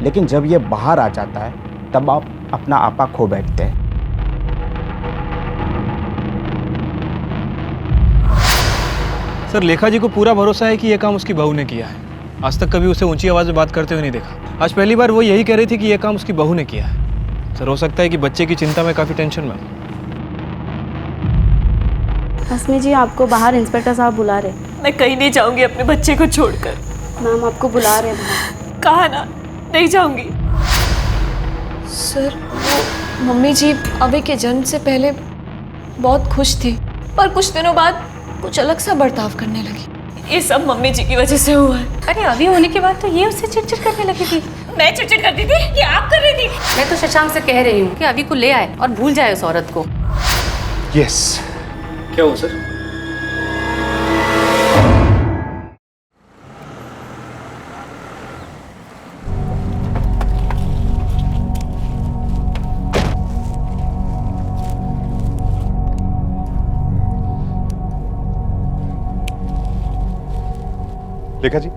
लेकिन जब ये बाहर आ जाता है तब आप अपना आपा खो बैठते हैं। सर, लेखा जी को पूरा भरोसा है कि यह काम उसकी बहू ने किया है। आज तक कभी उसे ऊंची आवाज़ में बात करते हुए नहीं देखा। आज पहली बार वो यही कह रही थी कि यह काम उसकी बहू ने किया है। सर, हो सकता है कि बच्चे की चिंता में काफ़ी टेंशन में। अस्मी जी, आपको बाहर इंस्पेक्टर साहब बुला रहे। मैं कहीं नहीं जाऊंगी अपने बच्चे को छोड़कर। मैम, आपको बुला रहे हैं। कहा ना, नहीं जाऊंगी। सर, वो मम्मी जी अभी के जन्म से पहले बहुत खुश थी, पर कुछ दिनों बाद कुछ अलग सा बर्ताव करने लगी। ये सब मम्मी जी की वजह से हुआ है। अरे अभी होने के बाद तो ये उससे चिड़चिड़ करने लगी थी। मैं चिड़चिड़ करती थी कि आप कर रही थी? मैं तो शशांक से कह रही हूँ कि अभी को ले आए और भूल जाए उस औरत को। यस। क्या हुआ सर? लेखा जी,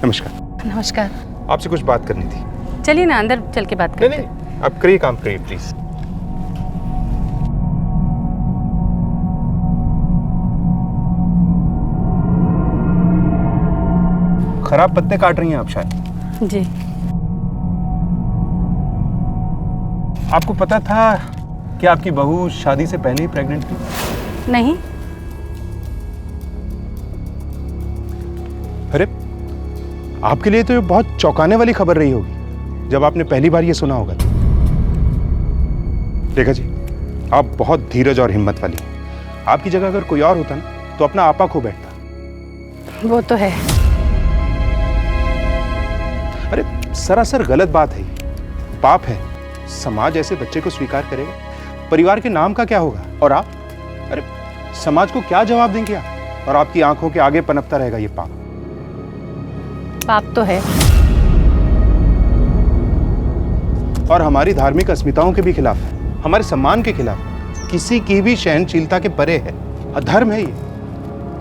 नमस्कार। नमस्कार। आपसे कुछ बात करनी थी। चलिए ना, अंदर चल के बात करते हैं। नहीं, आप करिए, काम करिए प्लीज। खराब पत्ते काट रही हैं आप शायद। जी। आपको पता था कि आपकी बहू शादी से पहले ही प्रेग्नेंट थी? नहीं। अरे, आपके लिए तो ये बहुत चौंकाने वाली खबर रही होगी जब आपने पहली बार ये सुना होगा। देखा जी, आप बहुत धीरज और हिम्मत वाली हैं। आपकी जगह अगर कोई और होता ना तो अपना आपा खो बैठता। वो तो है। अरे, सरासर गलत बात है, पाप है। समाज ऐसे बच्चे को स्वीकार करेगा? परिवार के नाम का क्या होगा? और आप, अरे समाज को क्या जवाब देंगे आप? और आपकी आंखों के आगे पनपता रहेगा ये पाप। पाप तो है, और हमारी धार्मिक अस्मिताओं के भी खिलाफ है, हमारे सम्मान के खिलाफ है, किसी की भी सहनशीलता के परे है। अधर्म है ये,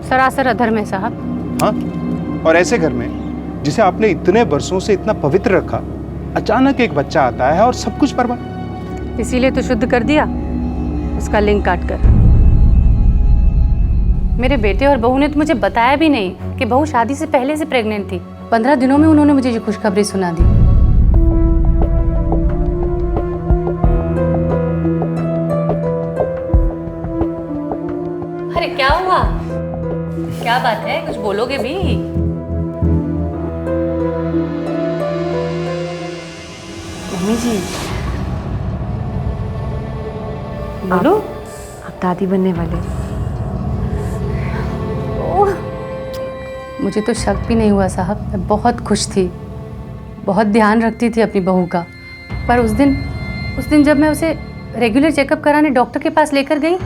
सरासर अधर्म है साहब। हाँ, और ऐसे घर में जिसे आपने इतने वर्षों से इतना पवित्र रखा, अचानक एक बच्चा आता है और सब कुछ बर्बाद। इसीलिए तो शुद्ध कर दिया उसका लिंग काट कर। मेरे बेटे और बहू ने तो मुझे बताया भी नहीं कि बहू शादी से पहले से प्रेग्नेंट थी। 15 दिनों में उन्होंने मुझे ये खुशखबरी सुना दी। अरे क्या हुआ? क्या बात है, कुछ बोलोगे भी? मम्मी जी, बोलो। आप दादी बनने वाले। मुझे तो शक भी नहीं हुआ साहब, मैं बहुत खुश थी, बहुत ध्यान रखती थी अपनी बहू का। पर उस दिन जब मैं उसे रेगुलर चेकअप कराने डॉक्टर के पास लेकर गई,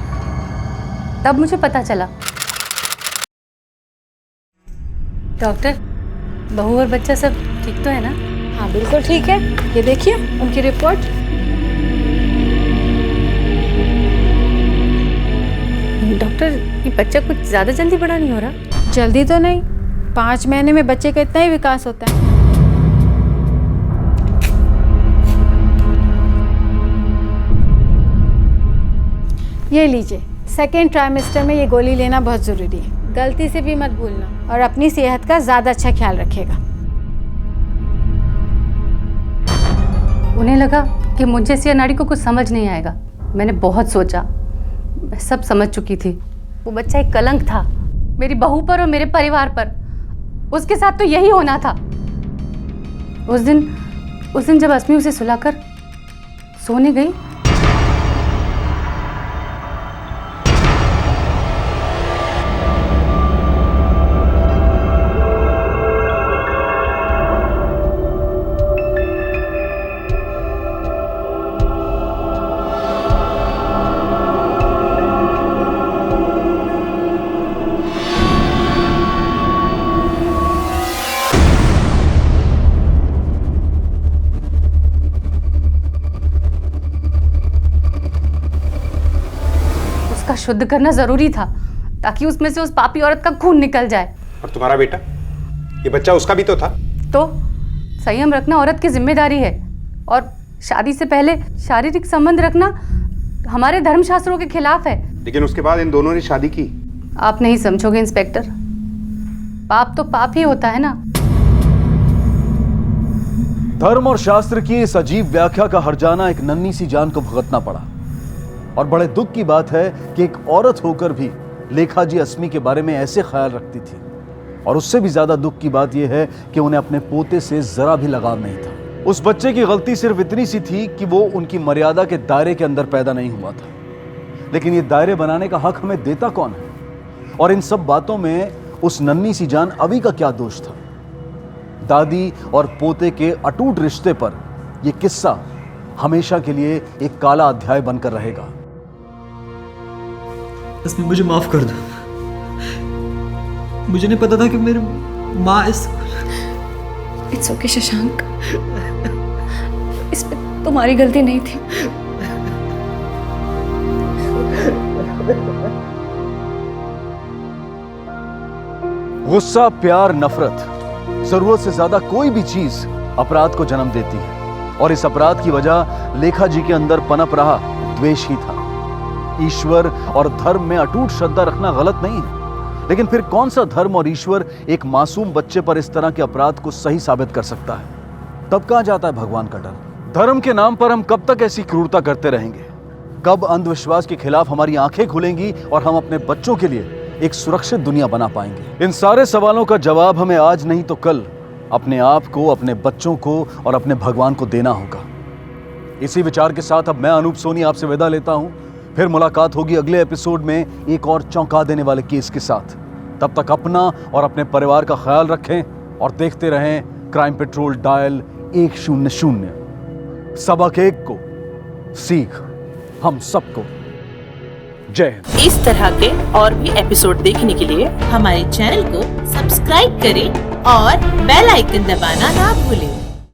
तब मुझे पता चला। डॉक्टर, बहू और बच्चा सब ठीक तो है ना? हाँ बिल्कुल ठीक है, ये देखिए उनकी रिपोर्ट। डॉक्टर, ये बच्चा कुछ ज़्यादा जल्दी बड़ा नहीं हो रहा? जल्दी तो नहीं, 5 महीने में बच्चे का इतना ही विकास होता है। ये लीजिए, सेकेंड ट्राइमेस्टर में ये गोली लेना बहुत ज़रूरी है, गलती से भी मत भूलना, और अपनी सेहत का ज़्यादा अच्छा ख्याल रखिएगा। उन्हें लगा कि मुझ जैसी अनाड़ी को कुछ समझ नहीं आएगा। मैंने बहुत सोचा, मैं सब समझ चुकी थी। वो बच्चा एक कलंक था मेरी बहू पर और मेरे परिवार पर। उसके साथ तो यही होना था। उस दिन जब अस्मी उसे सुलाकर सोने गई, उसका शुद्ध करना जरूरी था ताकि उसमें से उस पापी औरत का खून निकल जाए। और तुम्हारा बेटा, ये बच्चा उसका भी तो था। तो संयम रखना औरत की जिम्मेदारी है, और शादी से पहले शारीरिक संबंध रखना हमारे धर्मशास्त्रों के खिलाफ है। लेकिन उसके बाद इन दोनों ने शादी की। आप नहीं समझोगे इंस्पेक्टर, पाप तो पाप ही होता है ना। धर्म और शास्त्र की इस अजीब व्याख्या का हर्जाना एक नन्ही सी जान को भुगतना पड़ा। और बड़े दुख की बात है कि एक औरत होकर भी लेखा जी अस्मी के बारे में ऐसे ख्याल रखती थी। और उससे भी ज्यादा दुख की बात यह है कि उन्हें अपने पोते से जरा भी लगाव नहीं था। उस बच्चे की गलती सिर्फ इतनी सी थी कि वो उनकी मर्यादा के दायरे के अंदर पैदा नहीं हुआ था। लेकिन ये दायरे बनाने का हक हमें देता कौन है? और इन सब बातों में उस नन्ही सी जान अवी का क्या दोष था? दादी और पोते के अटूट रिश्ते पर यह किस्सा हमेशा के लिए एक काला अध्याय बनकर रहेगा। इसमें मुझे माफ कर दो। मुझे नहीं पता था कि मेरी माँ इस। इट्स ओके शशांक, इसमें तुम्हारी गलती नहीं थी। गुस्सा, प्यार, नफरत, जरूरत से ज्यादा कोई भी चीज अपराध को जन्म देती है। और इस अपराध की वजह लेखा जी के अंदर पनप रहा द्वेष ही था। ईश्वर और धर्म में अटूट श्रद्धा रखना गलत नहीं है, लेकिन फिर कौन सा धर्म और ईश्वर एक मासूम बच्चे पर इस तरह के अपराध को सही साबित कर सकता है? तब कहां जाता है भगवान का डर? धर्म के नाम पर हम कब तक ऐसी क्रूरता करते रहेंगे? कब अंधविश्वास के खिलाफ हमारी आंखें खुलेंगी और हम अपने बच्चों के लिए एक सुरक्षित दुनिया बना पाएंगे? इन सारे सवालों का जवाब हमें आज नहीं तो कल अपने आप को, अपने बच्चों को और अपने भगवान को देना होगा। इसी विचार के साथ अब मैं अनूप सोनी आपसे विदा लेता हूं। फिर मुलाकात होगी अगले एपिसोड में एक और चौंका देने वाले केस के साथ। तब तक अपना और अपने परिवार का ख्याल रखें और देखते रहें क्राइम पेट्रोल डायल 100। सबक एक को सीख हम सबको। जय हिंद। इस तरह के और भी एपिसोड देखने के लिए हमारे चैनल को सब्सक्राइब करें और बेल आइकन दबाना ना भूलें।